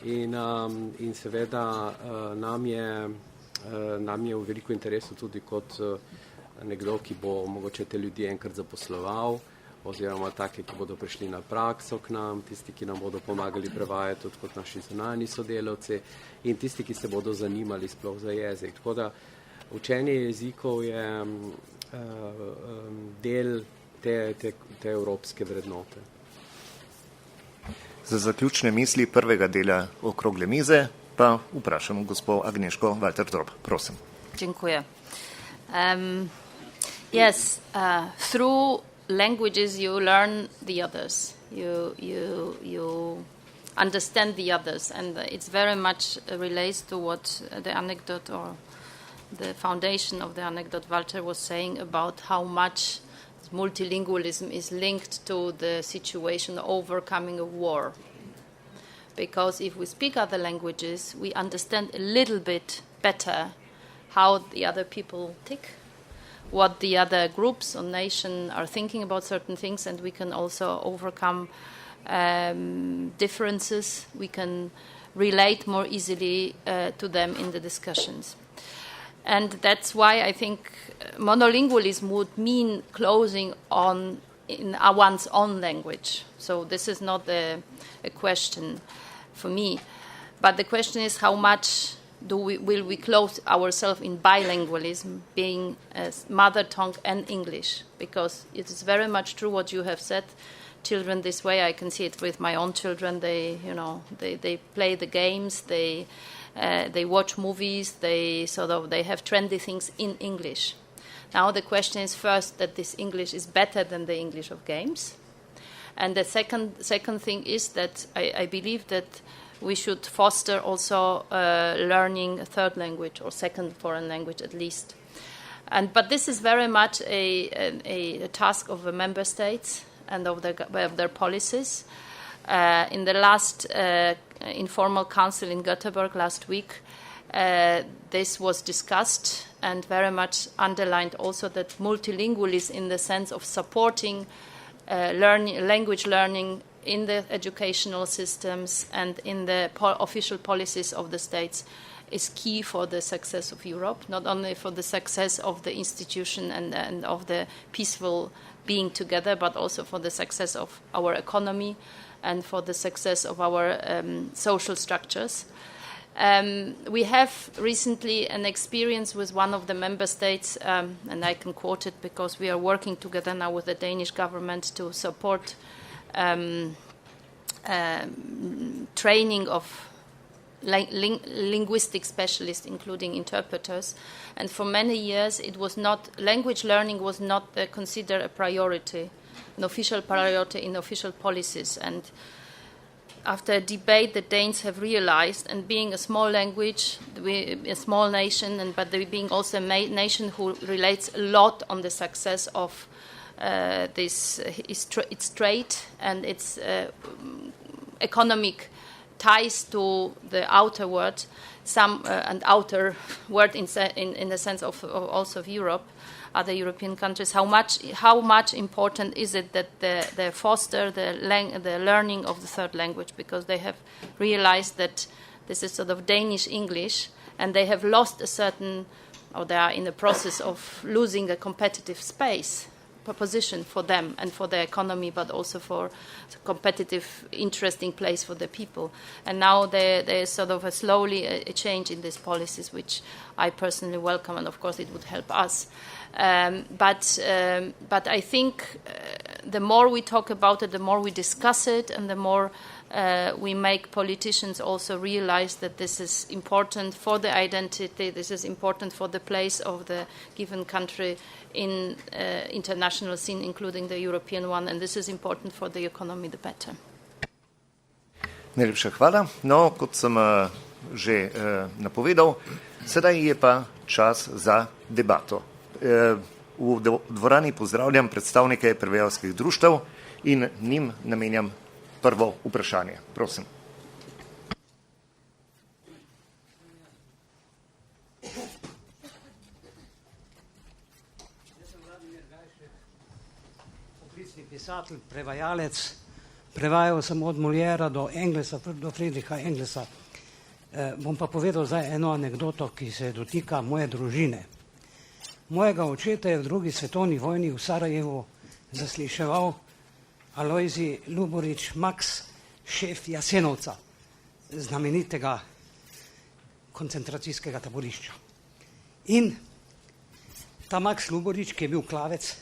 G: In seveda nam je v veliko interesu tudi kot nekdo, ki bo mogoče te ljudi enkrat zaposloval, oziroma take, ki bodo prišli na prakso k nam, tisti, ki nam bodo pomagali prevajati tudi kot naši zunanji sodelavci in tisti, ki se bodo zanimali sploh za jezik. Tako da učenje jezikov je del te evropske vrednote.
D: Za zaključne misli prvega dela okrogle mize pa vprašam gospod Agnieszko Walter-Drop. Prosim.
H: Dziękuję. Yes, through languages you learn the others, you understand the others, and it's very much relates to what the anecdote or the foundation of the anecdote Walter was saying about how much multilingualism is linked to the situation of overcoming a war. Because if we speak other languages, we understand a little bit better how the other people tick, what the other groups or nation are thinking about certain things, and we can also overcome differences. We can relate more easily to them in the discussions. And that's why I think monolingualism would mean closing on in one's own language. So this is not a question for me. But the question is how much will we close ourselves in bilingualism, being mother tongue and English? Because it is very much true what you have said. Children this way, I can see it with my own children. They play the games, they watch movies, they have trendy things in English. Now the question is first that this English is better than the English of games, and the second thing is that I believe that we should foster also learning a third language or second foreign language at least. But this is very much a task of the member states and of their policies. In the last informal council in Göteborg last week, this was discussed and very much underlined also that multilingualism in the sense of supporting language learning in the educational systems and in the official policies of the states is key for the success of Europe, not only for the success of the institution and of the peaceful being together, but also for the success of our economy and for the success of our social structures. We have recently an experience with one of the member states, and I can quote it because we are working together now with the Danish government to support training of linguistic specialists, including interpreters. And for many years, language learning was not considered a priority, an official priority in official policies. And after a debate, the Danes have realized, and being a small language, a small nation, but they being also a nation who relates a lot on the success of its trade and its economic ties to the outer world, and outer world in the sense of also of Europe, other European countries. How much important is it that they foster the learning of the third language, because they have realized that this is sort of Danish English, and they have lost they are in the process of losing a competitive space, position for them and for their economy, but also for a competitive, interesting place for the people. And now there is sort of slowly a change in these policies, which I personally welcome, and of course it would help us. But I think the more we talk about it, the more we discuss it, and the more we make politicians also realize that this is important for the identity, this is important for the place of the given country in international scene, including the European one, and this is important for the economy, the better.
D: Najlepša hvala. No, kot sem že napovedal, sedaj je pa čas za debato. V dvorani pozdravljam predstavnike prevajalskih društev in njim namenjam prvo vprašanje. Prosim.
I: Poklicni pisatelj, prevajalec, prevajal sem od Moliera do Englesa, do Friedricha Englesa. Bom pa povedal zdaj eno anekdoto, ki se dotika moje družine. Mojega očeta je v drugi svetovni vojni v Sarajevu zasliševal Alojzij Luborič Max, šef Jasenovca, znamenitega koncentracijskega taborišča. In ta Max Luborič, ki je bil klavec,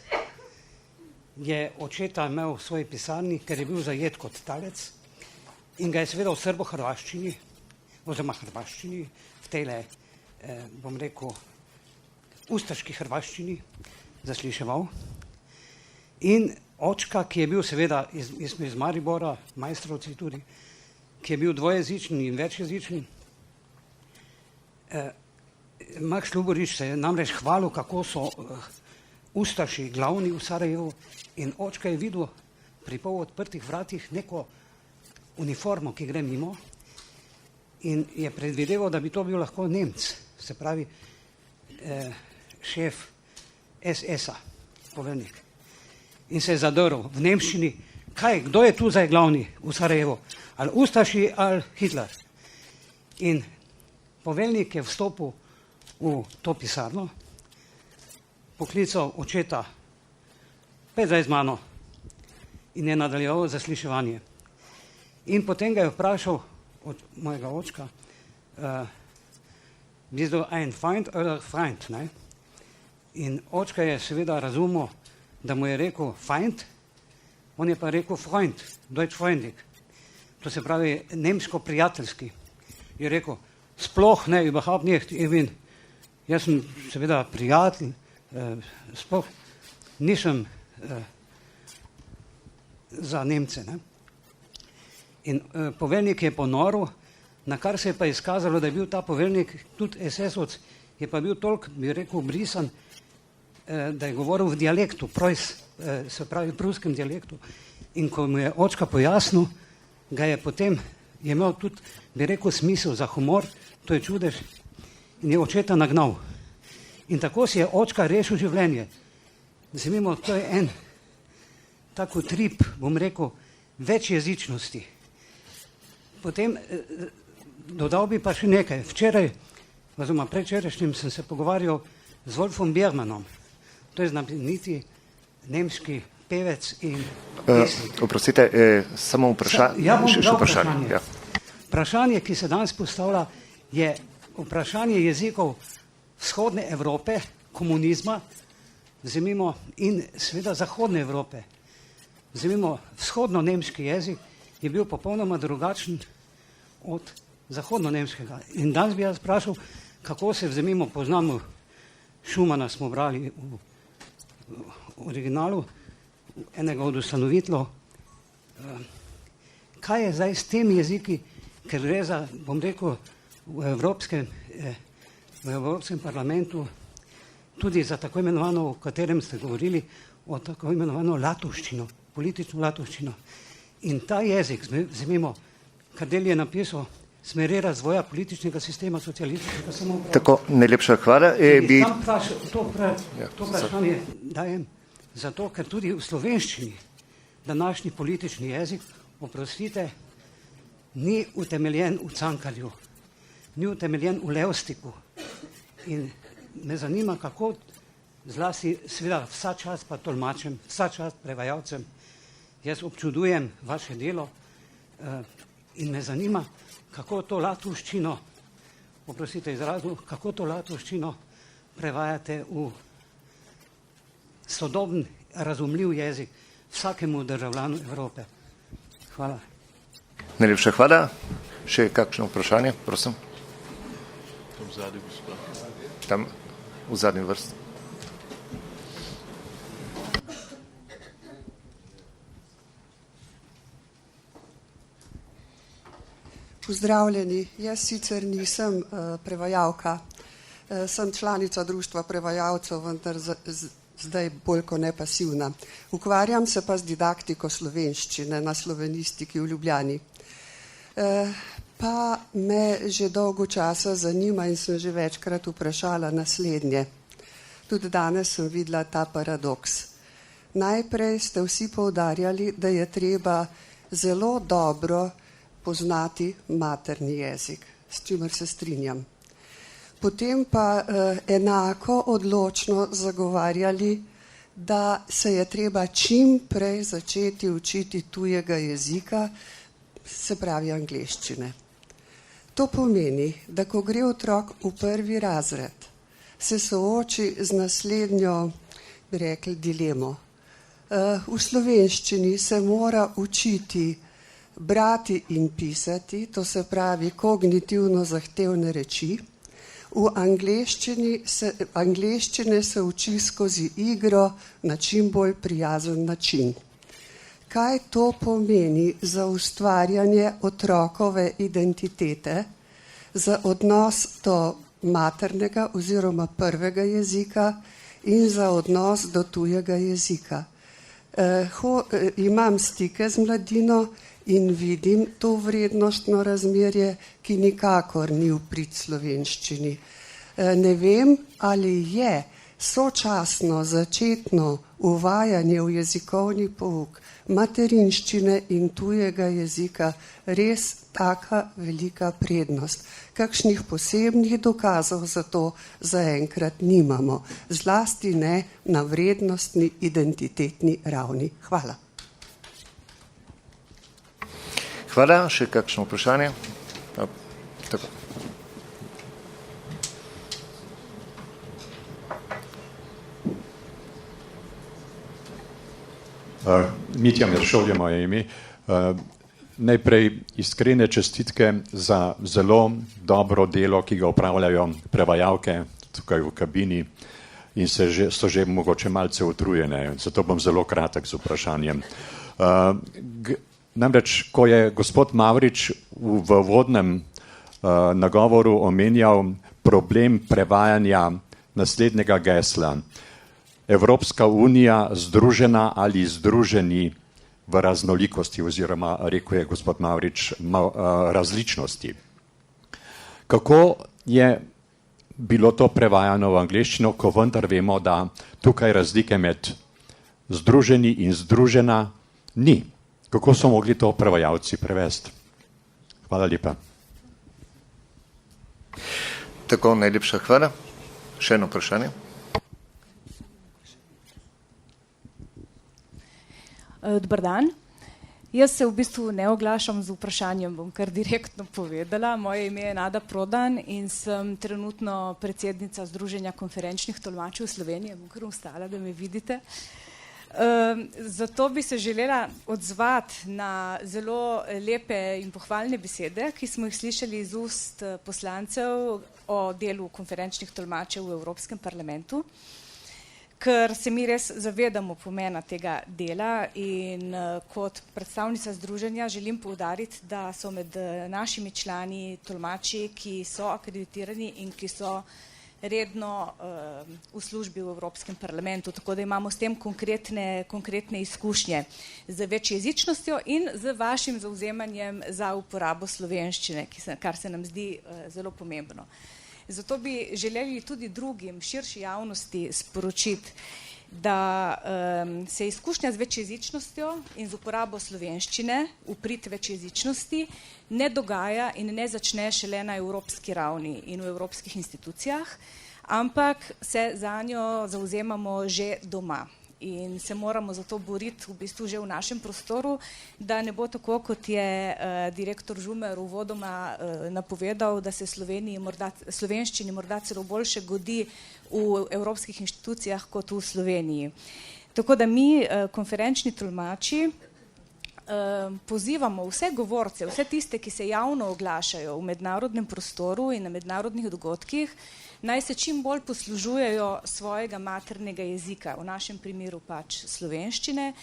I: je očeta imel v svoji pisarni, ker je bil zajet kot talec, in ga je seveda v srbo-hrvaščini, oziroma hrvaščini, v tejle, bom rekel, ustaški hrvaščini zasliševal. In očka, ki je bil seveda iz Maribora, Majstrovci tudi, ki je bil dvojezičen in večjezičen, Max Luborič se je namreč hvalil, kako so ustaši glavni v Sarajevu, in očka je videl pri pol odprtih vratih neko uniformo, ki gre mimo, in je predvideval, da bi to bil lahko Nemc, se pravi šef SS-a, poveljnik. In se je zadrl v nemščini, kdo je tu zdaj glavni v Sarajevu, ali ustaši ali Hitler. In poveljnik je vstopil v to pisarno, poklical očeta, pet zdaj z mano, in je nadaljeval zasliševanje. In potem ga je vprašal od mojega očka, bist du ein Feind oder Freund? Ne? In očka je seveda razumel, da mu je rekel Feind, on je pa rekel Freund, Deutschfreundlich. To se pravi nemško prijateljski. Je rekel, sploh ne, überhaupt nicht, jaz sem seveda prijatelj, sploh nisem za Nemce. Ne? In poveljnik je ponoril, na kar se je pa izkazalo, da je bil ta poveljnik tudi SS-ovc, je pa bil toliko, bi rekel, brisan, da je govoril v dialektu, se pravi pruskem dialektu. In ko mu je očka pojasnil, ga je potem, je imel tudi, bi rekel, smisel za humor, to je čudež, in je očeta nagnal. In tako si je očka rešil življenje. Zanimivo, to je en tako trip, bom rekel, večjezičnosti. Potem dodal bi pa še nekaj. Včeraj, oziroma predvčerajšnjim, sem se pogovarjal z Wolfom Biermannom. To je znameniti nemški pevec in pesnik.
D: Oprostite, samo vprašanje.
I: Ja, bom dal vprašanje.
D: Ja.
I: Vprašanje, ki se danes postavlja, je vprašanje jezikov vzhodne Evrope, komunizma, vzemimo, in seveda zahodne Evrope. Vzemimo, vzhodno-nemški jezik je bil popolnoma drugačen od zahodno-nemškega. In danes bi jaz vprašal, kako se vzemimo, poznamo Schumana, smo brali v originalu, enega od ustanoviteljev. Kaj je zdaj s temi jeziki, ker gre za, bom rekel, v Evropskem parlamentu, tudi za tako imenovano, o katerem ste govorili, o tako imenovano latovščino, politično latovščino. In ta jezik, vzemimo, Kardelj je napisal smeri razvoja političnega sistema socialističnega samouprave.
D: Tako, najlepša hvala.
I: To vprašanje dajem zato, ker tudi v slovenščini današnji politični jezik, oprostite, ni utemeljen v Cankarju, ni utemeljen v Levstiku. In me zanima, kako zlasti, seveda vsa čast pa tolmačem, vsa čast prevajalcem, jaz občudujem vaše delo in me zanima, kako to latovščino, oprostite izrazu, kako to latovščino prevajate v sodoben, razumljiv jezik vsakemu državljanu Evrope. Hvala.
D: Najlepša hvala. Še kakšno vprašanje, prosim?
C: Tam zadnji gospod.
D: Tam v zadnji vrsti.
J: Pozdravljeni. Jaz sicer nisem prevajalka, sem članica društva prevajalcev, vendar zdaj bolj kot ne pasivna. Ukvarjam se pa z didaktiko slovenščine na Slovenistiki v Ljubljani. Pa me že dolgo časa zanima in sem že večkrat vprašala naslednje. Tudi danes sem videla ta paradoks. Najprej ste vsi poudarjali, da je treba zelo dobro poznati materni jezik, s čimer se strinjam. Potem pa enako odločno zagovarjali, da se je treba čim prej začeti učiti tujega jezika, se pravi angleščine. To pomeni, da ko gre otrok v prvi razred, se sooči z naslednjo, bi rekli, dilemo. V slovenščini se mora učiti brati in pisati, to se pravi kognitivno zahtevne reči. V angleščine se uči skozi igro na čim bolj prijazen način. Kaj to pomeni za ustvarjanje otrokove identitete, za odnos do maternega oziroma prvega jezika in za odnos do tujega jezika? Imam stike z mladino in vidim to vrednostno razmerje, ki nikakor ni v prid slovenščini. Ne vem, ali je sočasno začetno uvajanje v jezikovni pouk materinščine in tujega jezika res taka velika prednost. Kakšnih posebnih dokazov za to zaenkrat nimamo, zlasti ne na vrednostni identitetni ravni. Hvala.
D: Hvala. Še kakšno vprašanje? Tako.
K: Mitja Meršol je moje ime. Najprej iskrene čestitke za zelo dobro delo, ki ga opravljajo prevajalke tukaj v kabini in so že mogoče malce utrujene. Zato bom zelo kratek z vprašanjem. Namreč, ko je gospod Mavrič v vodnem nagovoru omenjal problem prevajanja naslednjega gesla, Evropska unija združena ali združeni v raznolikosti, oziroma rekel je gospod Mavrič različnosti. Kako je bilo to prevajano v angleščino, ko vendar vemo, da tukaj razlike med združeni in združena ni? Kako so mogli to prevajalci prevesti? Hvala lepa.
D: Tako, najlepša hvala. Še eno vprašanje.
L: Dobar dan. Jaz se v bistvu ne oglašam z vprašanjem, bom kar direktno povedala. Moje ime je Nada Prodan in sem trenutno predsednica Združenja konferenčnih tolmačev Slovenije. Bom kar ustala, da me vidite. Zato bi se želela odzvati na zelo lepe in pohvalne besede, ki smo jih slišali iz ust poslancev o delu konferenčnih tolmačev v Evropskem parlamentu, ker se mi res zavedamo pomena tega dela in kot predstavnica združenja želim poudariti, da so med našimi člani tolmači, ki so akreditirani in ki so redno v službi v Evropskem parlamentu, tako da imamo s tem konkretne izkušnje z večjezičnostjo in z vašim zavzemanjem za uporabo slovenščine, kar se nam zdi zelo pomembno. Zato bi želeli tudi drugim, širši javnosti sporočiti, da se izkušnja z večjezičnostjo in z uporabo slovenščine v prid večjezičnosti ne dogaja in ne začne šele na evropski ravni in v evropskih institucijah, ampak se zanjo zavzemamo že doma. In se moramo zato boriti v bistvu že v našem prostoru, da ne bo tako, kot je direktor Žumer uvodoma napovedal, da se slovenščini morda celo boljše godi v evropskih inštitucijah kot v Sloveniji. Tako da mi, konferenčni tolmači, pozivamo vse govorce, vse tiste, ki se javno oglašajo v mednarodnem prostoru in na mednarodnih dogodkih, naj se čim bolj poslužujejo svojega maternega jezika, v našem primeru pač slovenščine,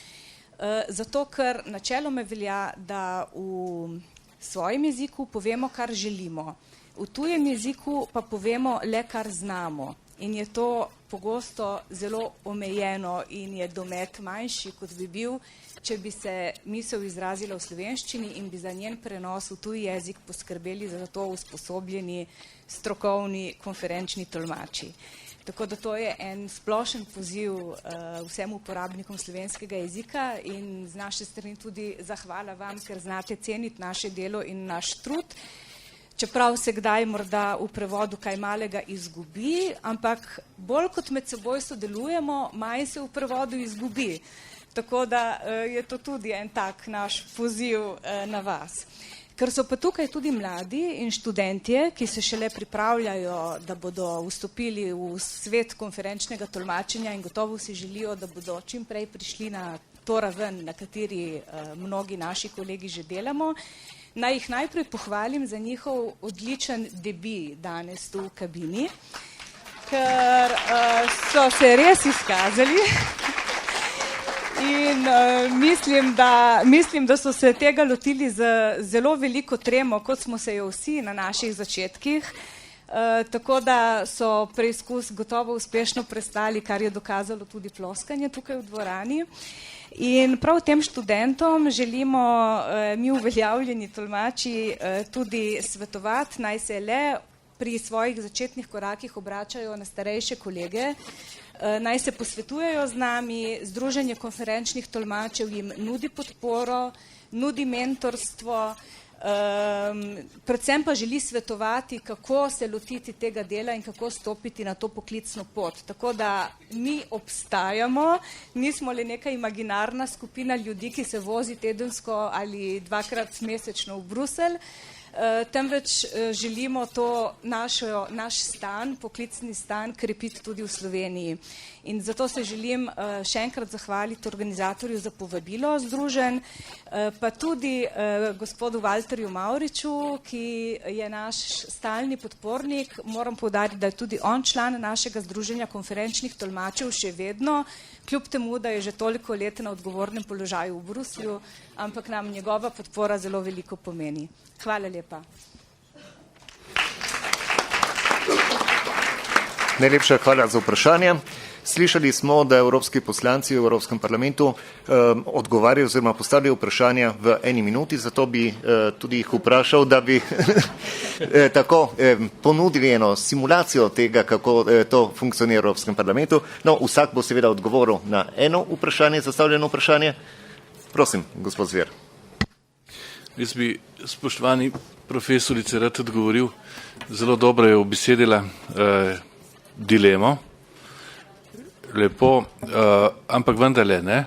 L: zato ker načeloma velja, da v svojem jeziku povemo, kar želimo, v tujem jeziku pa povemo le, kar znamo. In je to pogosto zelo omejeno in je domet manjši, kot bi bil, če bi se misel izrazila v slovenščini in bi za njen prenos v tuji jezik poskrbeli za to usposobljeni strokovni konferenčni tolmači. Tako da to je en splošen poziv vsem uporabnikom slovenskega jezika in z naše strani tudi zahvala vam, ker znate ceniti naše delo in naš trud. Čeprav se kdaj morda v prevodu kaj malega izgubi, ampak bolj kot med seboj sodelujemo, manj se v prevodu izgubi. Tako da je to tudi en tak naš poziv na vas. Ker so pa tukaj tudi mladi in študentje, ki se šele pripravljajo, da bodo vstopili v svet konferenčnega tolmačenja in gotovo si želijo, da bodo čim prej prišli na to raven, na kateri mnogi naši kolegi že delamo. Naj jih najprej pohvalim za njihov odličen debi danes tu v kabini, ker so se res izkazali in mislim, da so se tega lotili z zelo veliko tremo, kot smo se jo vsi na naših začetkih, tako da so preizkus gotovo uspešno prestali, kar je dokazalo tudi ploskanje tukaj v dvorani. In prav tem študentom želimo mi uveljavljeni tolmači tudi svetovati, naj se le pri svojih začetnih korakih obračajo na starejše kolege, naj se posvetujejo z nami. Združenje konferenčnih tolmačev jim nudi podporo, nudi mentorstvo, predvsem pa želi svetovati, kako se lotiti tega dela in kako stopiti na to poklicno pot. Tako da mi obstajamo, nismo le neka imaginarna skupina ljudi, ki se vozi tedensko ali dvakrat mesečno v Bruselj, temveč želimo to naš stan, poklicni stan, krepiti tudi v Sloveniji. In zato se želim še enkrat zahvaliti organizatorju za povabilo združenj, pa tudi gospodu Valterju Mavriču, ki je naš stalni podpornik. Moram poudariti, da je tudi on član našega združenja konferenčnih tolmačev še vedno, kljub temu, da je že toliko let na odgovornem položaju v Bruslju, ampak nam njegova podpora zelo veliko pomeni. Hvala lepa.
D: Najlepša hvala za vprašanje. Slišali smo, da evropski poslanci v Evropskem parlamentu odgovarjajo oziroma postavljajo vprašanja v 1 minuti, zato bi tudi jih vprašal, da bi tako ponudili eno simulacijo tega, kako to funkcionira v Evropskem parlamentu. No, vsak bo seveda odgovoril na eno vprašanje, zastavljeno vprašanje. Prosim, gospod Zver.
C: Jaz bi, spoštovani profesorice, rad odgovoril. Zelo dobro je obesedila dilemo. Lepo, ampak vendarle ne.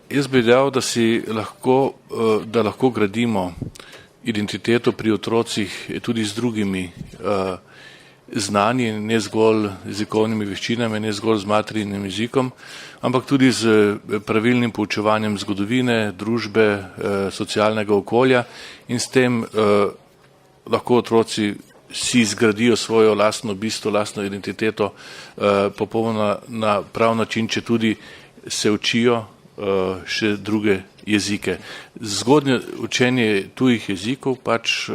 C: Jaz bi dejal, da lahko gradimo identiteto pri otrocih tudi z drugimi znanji, ne zgolj jezikovnimi veščinami, ne zgolj z materinim jezikom, ampak tudi z pravilnim poučevanjem zgodovine, družbe, socialnega okolja in s tem lahko otroci si zgradijo svojo lastno bistvo, lastno identiteto popolnoma na prav način, če tudi se učijo še druge jezike. Zgodnje učenje tujih jezikov pač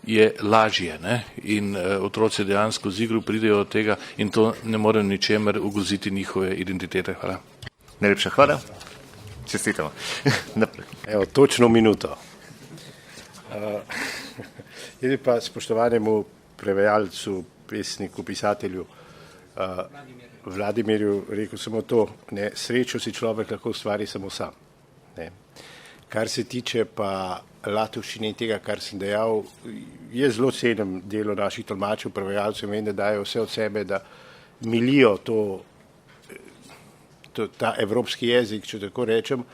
C: je lažje, ne? In otroci dejansko z igro pridejo od tega in to ne more ničemer ogroziti njihove identitete. Hvala.
D: Najlepša hvala. Čestitamo.
E: Evo, točno minuto. Jaz pa spoštovanemu prevajalcu, pesniku, pisatelju Vladimirju rekel samo to, ne, srečo si človek lahko ustvari samo sam. Ne. Kar se tiče pa latovščine in tega, kar sem dejal, jaz zelo cenim delo naših tolmačev, prevajalcev, vem, da dajo vse od sebe, da milijo ta evropski jezik, če tako rečem.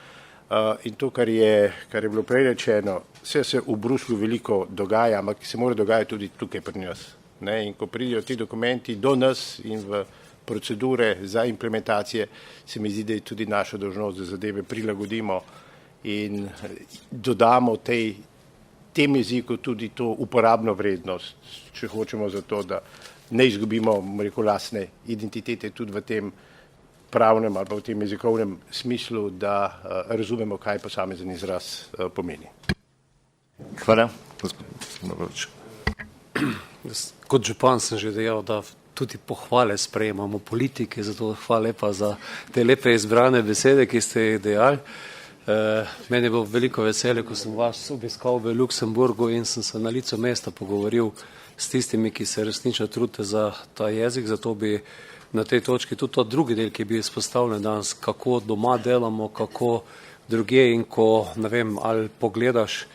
E: In to, kar je bilo prej rečeno, vse se v Bruslju veliko dogaja, ampak se mora dogajati tudi tukaj pri nas. Ne? In ko pridejo ti dokumenti do nas in v procedure za implementacije, se mi zdi, da je tudi naša dolžnost, da zadeve prilagodimo in dodamo tem jeziku tudi to uporabno vrednost, če hočemo za to, da ne izgubimo, rekel, lastne identitete tudi v tem pravnem ali pa v tem jezikovnem smislu, da razumemo, kaj posamezen izraz pomeni.
D: Hvala. Gospod Mavrič.
F: Kot župan sem že dejal, da tudi pohvale sprejemamo politike, zato hvala lepa za te lepe izbrane besede, ki ste jih dejali. Meni je bilo veliko veselje, ko sem vas obiskal v Luksemburgu in sem se na licu mesta pogovoril s tistimi, ki se resnično trudite za ta jezik, zato bi na tej točki tudi to drugi del, ki je bil izpostavljen danes, kako doma delamo, kako drugje in ko, ne vem, ali pogledaš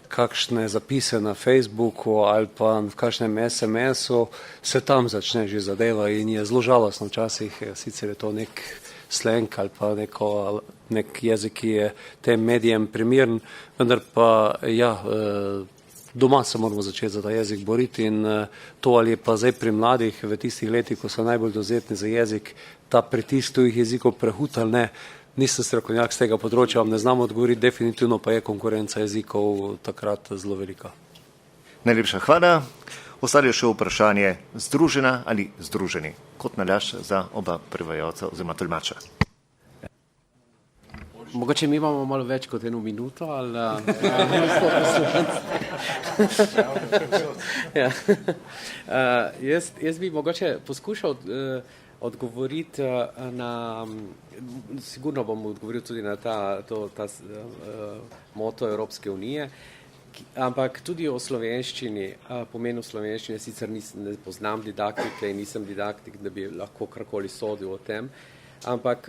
F: kakšne zapise na Facebooku ali pa v kakšnem SMS-u, se tam začne že zadeva in je zelo žalostno včasih, sicer je to nek slang ali pa nek jezik, ki je tem medijem primeren, vendar pa ja, doma se moramo začeti za ta jezik boriti in to, ali je pa zdaj pri mladih v tistih letih, ko so najbolj dovzetni za jezik, ta pritisk tujih jezikov prehud ali ne, nisem strokovnjak z tega področja, vam ne znam odgovoriti, definitivno pa je konkurenca jezikov takrat zelo velika.
D: Najlepša hvala. Ostalo je še vprašanje združena ali združeni, kot nalaš za oba prevajalca oziroma tolmača.
G: Mogoče mi imamo malo več kot 1 minuto, ali... Jaz bi mogoče poskušal odgovoriti na... Sigurno bom odgovoril tudi na ta moto Evropske unije. Ampak tudi o slovenščini, pomenu slovenščine, sicer ne poznam didaktike in nisem didaktik, da bi lahko karkoli sodil o tem, ampak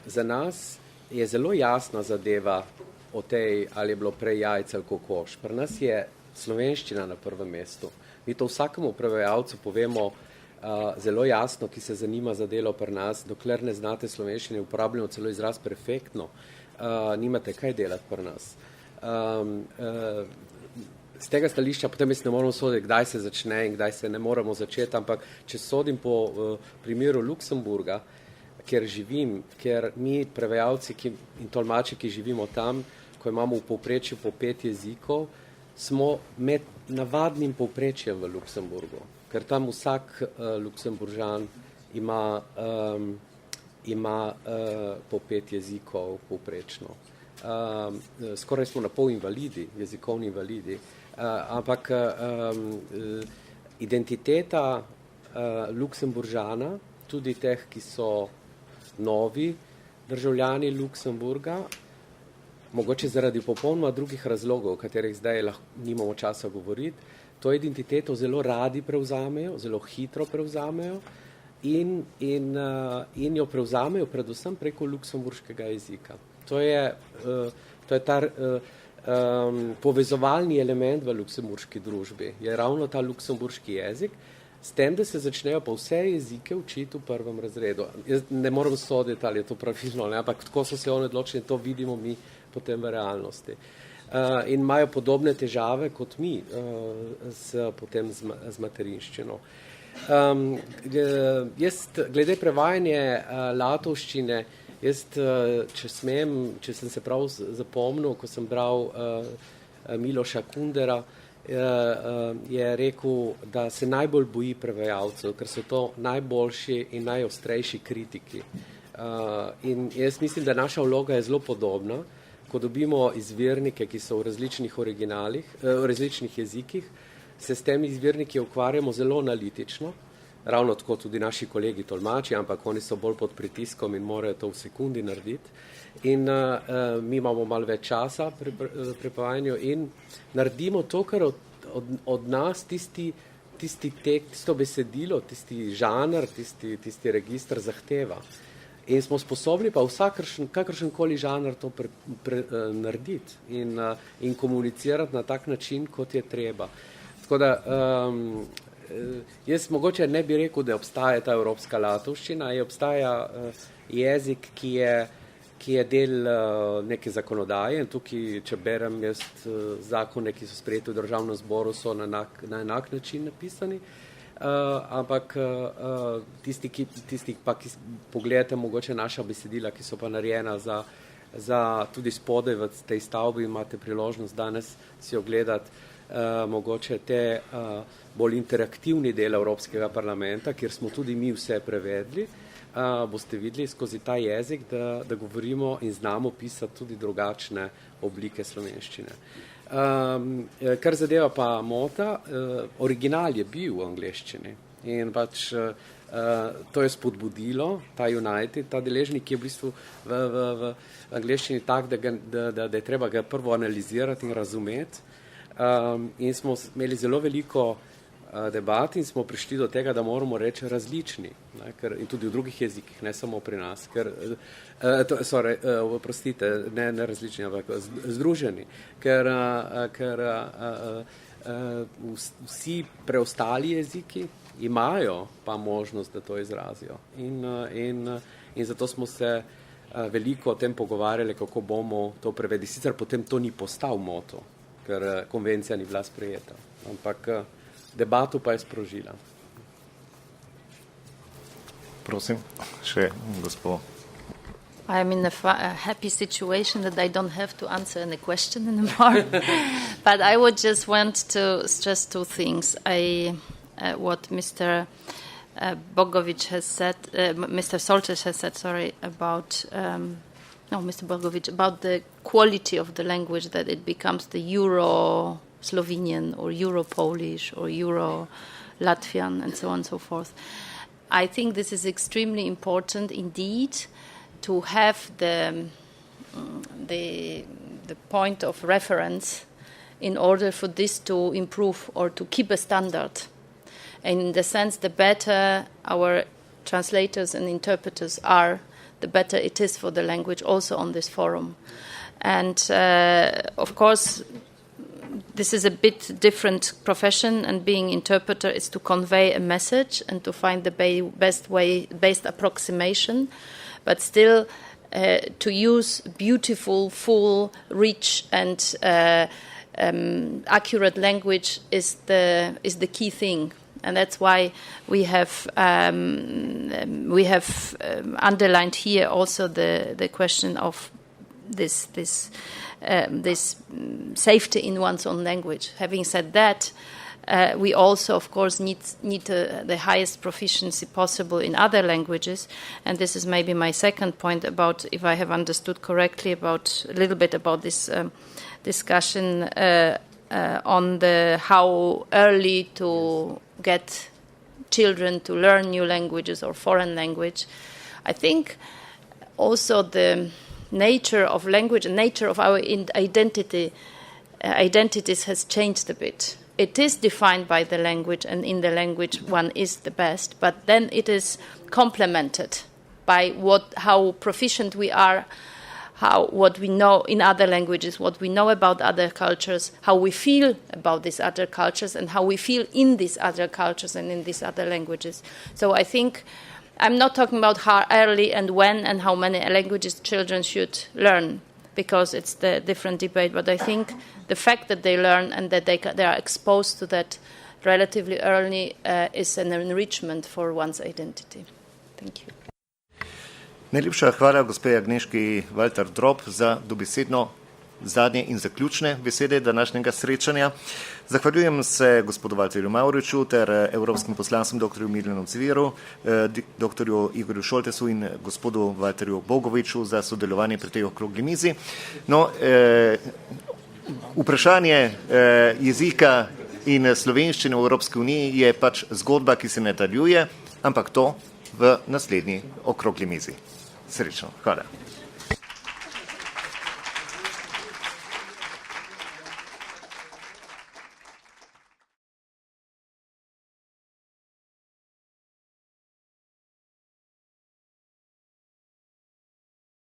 G: za nas je zelo jasna zadeva o tej, ali je bilo prej jajce ali kokoš. Pri nas je slovenščina na prvem mestu. Mi to vsakemu prevajalcu povemo zelo jasno, ki se zanima za delo pri nas, dokler ne znate slovenščine, uporabljamo celo izraz perfektno, nimate kaj delati pri nas. Z tega stališča potem ne moramo soditi, kdaj se začne in kdaj se ne moramo začeti, ampak če sodim po primeru Luksemburga, kjer živim, ker mi prevajalci in tolmači, ki živimo tam, ko imamo v povprečju po 5 jezikov, smo med navadnim povprečjem v Luksemburgu, ker tam vsak Luksemburžan ima po 5 jezikov povprečno. Skoraj smo na pol invalidi, jezikovni invalidi, ampak identiteta Luksemburžana, tudi teh, ki so novi državljani Luksemburga, mogoče zaradi popolnoma drugih razlogov, o katerih zdaj nimamo časa govoriti, to identiteto zelo radi prevzamejo, zelo hitro prevzamejo in jo prevzamejo predvsem preko luksemburškega jezika. To je ta povezovalni element v luksemburški družbi. Je ravno ta luksemburški jezik, s tem, da se začnejo pa vse jezike učiti v prvem razredu. Jaz ne moram soditi, ali je to pravilno, ampak tako so se oni odločili, to vidimo mi potem v realnosti. In imajo podobne težave kot mi potem z materinščino. Jaz, glede prevajanje latovščine, če sem se prav zapomnil, ko sem bral Miloša Kundera, je rekel, da se najbolj boji prevajalcev, ker so to najboljši in najostrejši kritiki. In jaz mislim, da naša vloga je zelo podobna, ko dobimo izvirnike, ki so v različnih originalih, v različnih jezikih, se s temi izvirniki ukvarjamo zelo analitično, ravno tako tudi naši kolegi tolmači, ampak oni so bolj pod pritiskom in morajo to v sekundi narediti. In mi imamo malo več časa pri prevajanju in naredimo to, kar od nas tisti tekst, tisto besedilo, tisti žanr, tisti register zahteva. In smo sposobni pa kakršenkoli žanr to narediti in komunicirati na tak način, kot je treba. Tako da jaz mogoče ne bi rekel, da obstaja ta evropska latovščina, obstaja jezik, ki je del neke zakonodaje in tukaj, če berem jaz zakone, ki so sprejeti v državnem zboru, so na enak način napisani, ampak tisti, ki pogledate mogoče naša besedila, ki so pa narejena za tudi spodaj v tej stavbi, imate priložnost danes si ogledati mogoče te bolj interaktivni del Evropskega parlamenta, kjer smo tudi mi vse prevedli, boste videli skozi ta jezik, da govorimo in znamo pisati tudi drugačne oblike slovenščine. Kar zadeva pa Mota, original je bil v angleščini in pač to je spodbudilo, ta United, ta deležnik je v bistvu v angleščini tak, da je treba ga prvo analizirati in razumeti. In smo imeli zelo veliko debat in smo prišli do tega, da moramo reči različni, in tudi v drugih jezikih, ne samo pri nas, oprostite, ne različni, ampak združeni, ker vsi preostali jeziki imajo pa možnost, da to izrazijo. In zato smo se veliko o tem pogovarjali, kako bomo to prevedli. Sicer potem to ni postal moto, ker konvencija ni bila sprejeta, ampak debato pa je sprožila.
D: Prosim, še gospod.
H: I am in a happy situation that I don't have to answer any question anymore. But I would just want to stress two things. What Mr. Bogovic has said, Mr. Soltes has said, about Mr. Bogovic, about the quality of the language, that it becomes the Euro-Slovenian or Euro-Polish or Euro-Latvian and so on and so forth. I think this is extremely important indeed to have the point of reference in order for this to improve or to keep a standard. And in the sense, the better our translators and interpreters are, the better it is for the language also on this forum. And of course, this is a bit different profession, and being interpreter is to convey a message and to find the best approximation, but still to use beautiful, full, rich, and accurate language is the key thing. And that's why we have underlined here also the question of this safety in one's own language. Having said that, we also, of course, need the highest proficiency possible in other languages, and this is maybe my second point about, if I have understood correctly, about a little bit about this discussion on the how early to get children to learn new languages or foreign language. I think also the nature of language and nature of our identities has changed a bit. It is defined by the language, and in the language one is the best, but then it is complemented by how proficient we are, what we know in other languages, what we know about other cultures, how we feel about these other cultures, and how we feel in these other cultures and in these other languages. So I think I'm not talking about how early and when and how many languages children should learn, because it's the different debate, but I think the fact that they learn and that they are exposed to that relatively early is an enrichment for one's identity. Thank you.
D: Najlepša hvala gospe Agneški Walter Drop za dobesedno zadnje in zaključne besede današnjega srečanja. Zahvaljujem se gospodu Valterju Mavriču ter evropskim poslancem dr. Miljanu Cviru, dr. Igorju Šoltesu in gospodu Valterju Bogoviču za sodelovanje pri tej okrogli mizi. No, vprašanje jezika in slovenščine v Evropski uniji je pač zgodba, ki se nadaljuje, ampak to v naslednji okrogli mizi. Srečno. Hvala.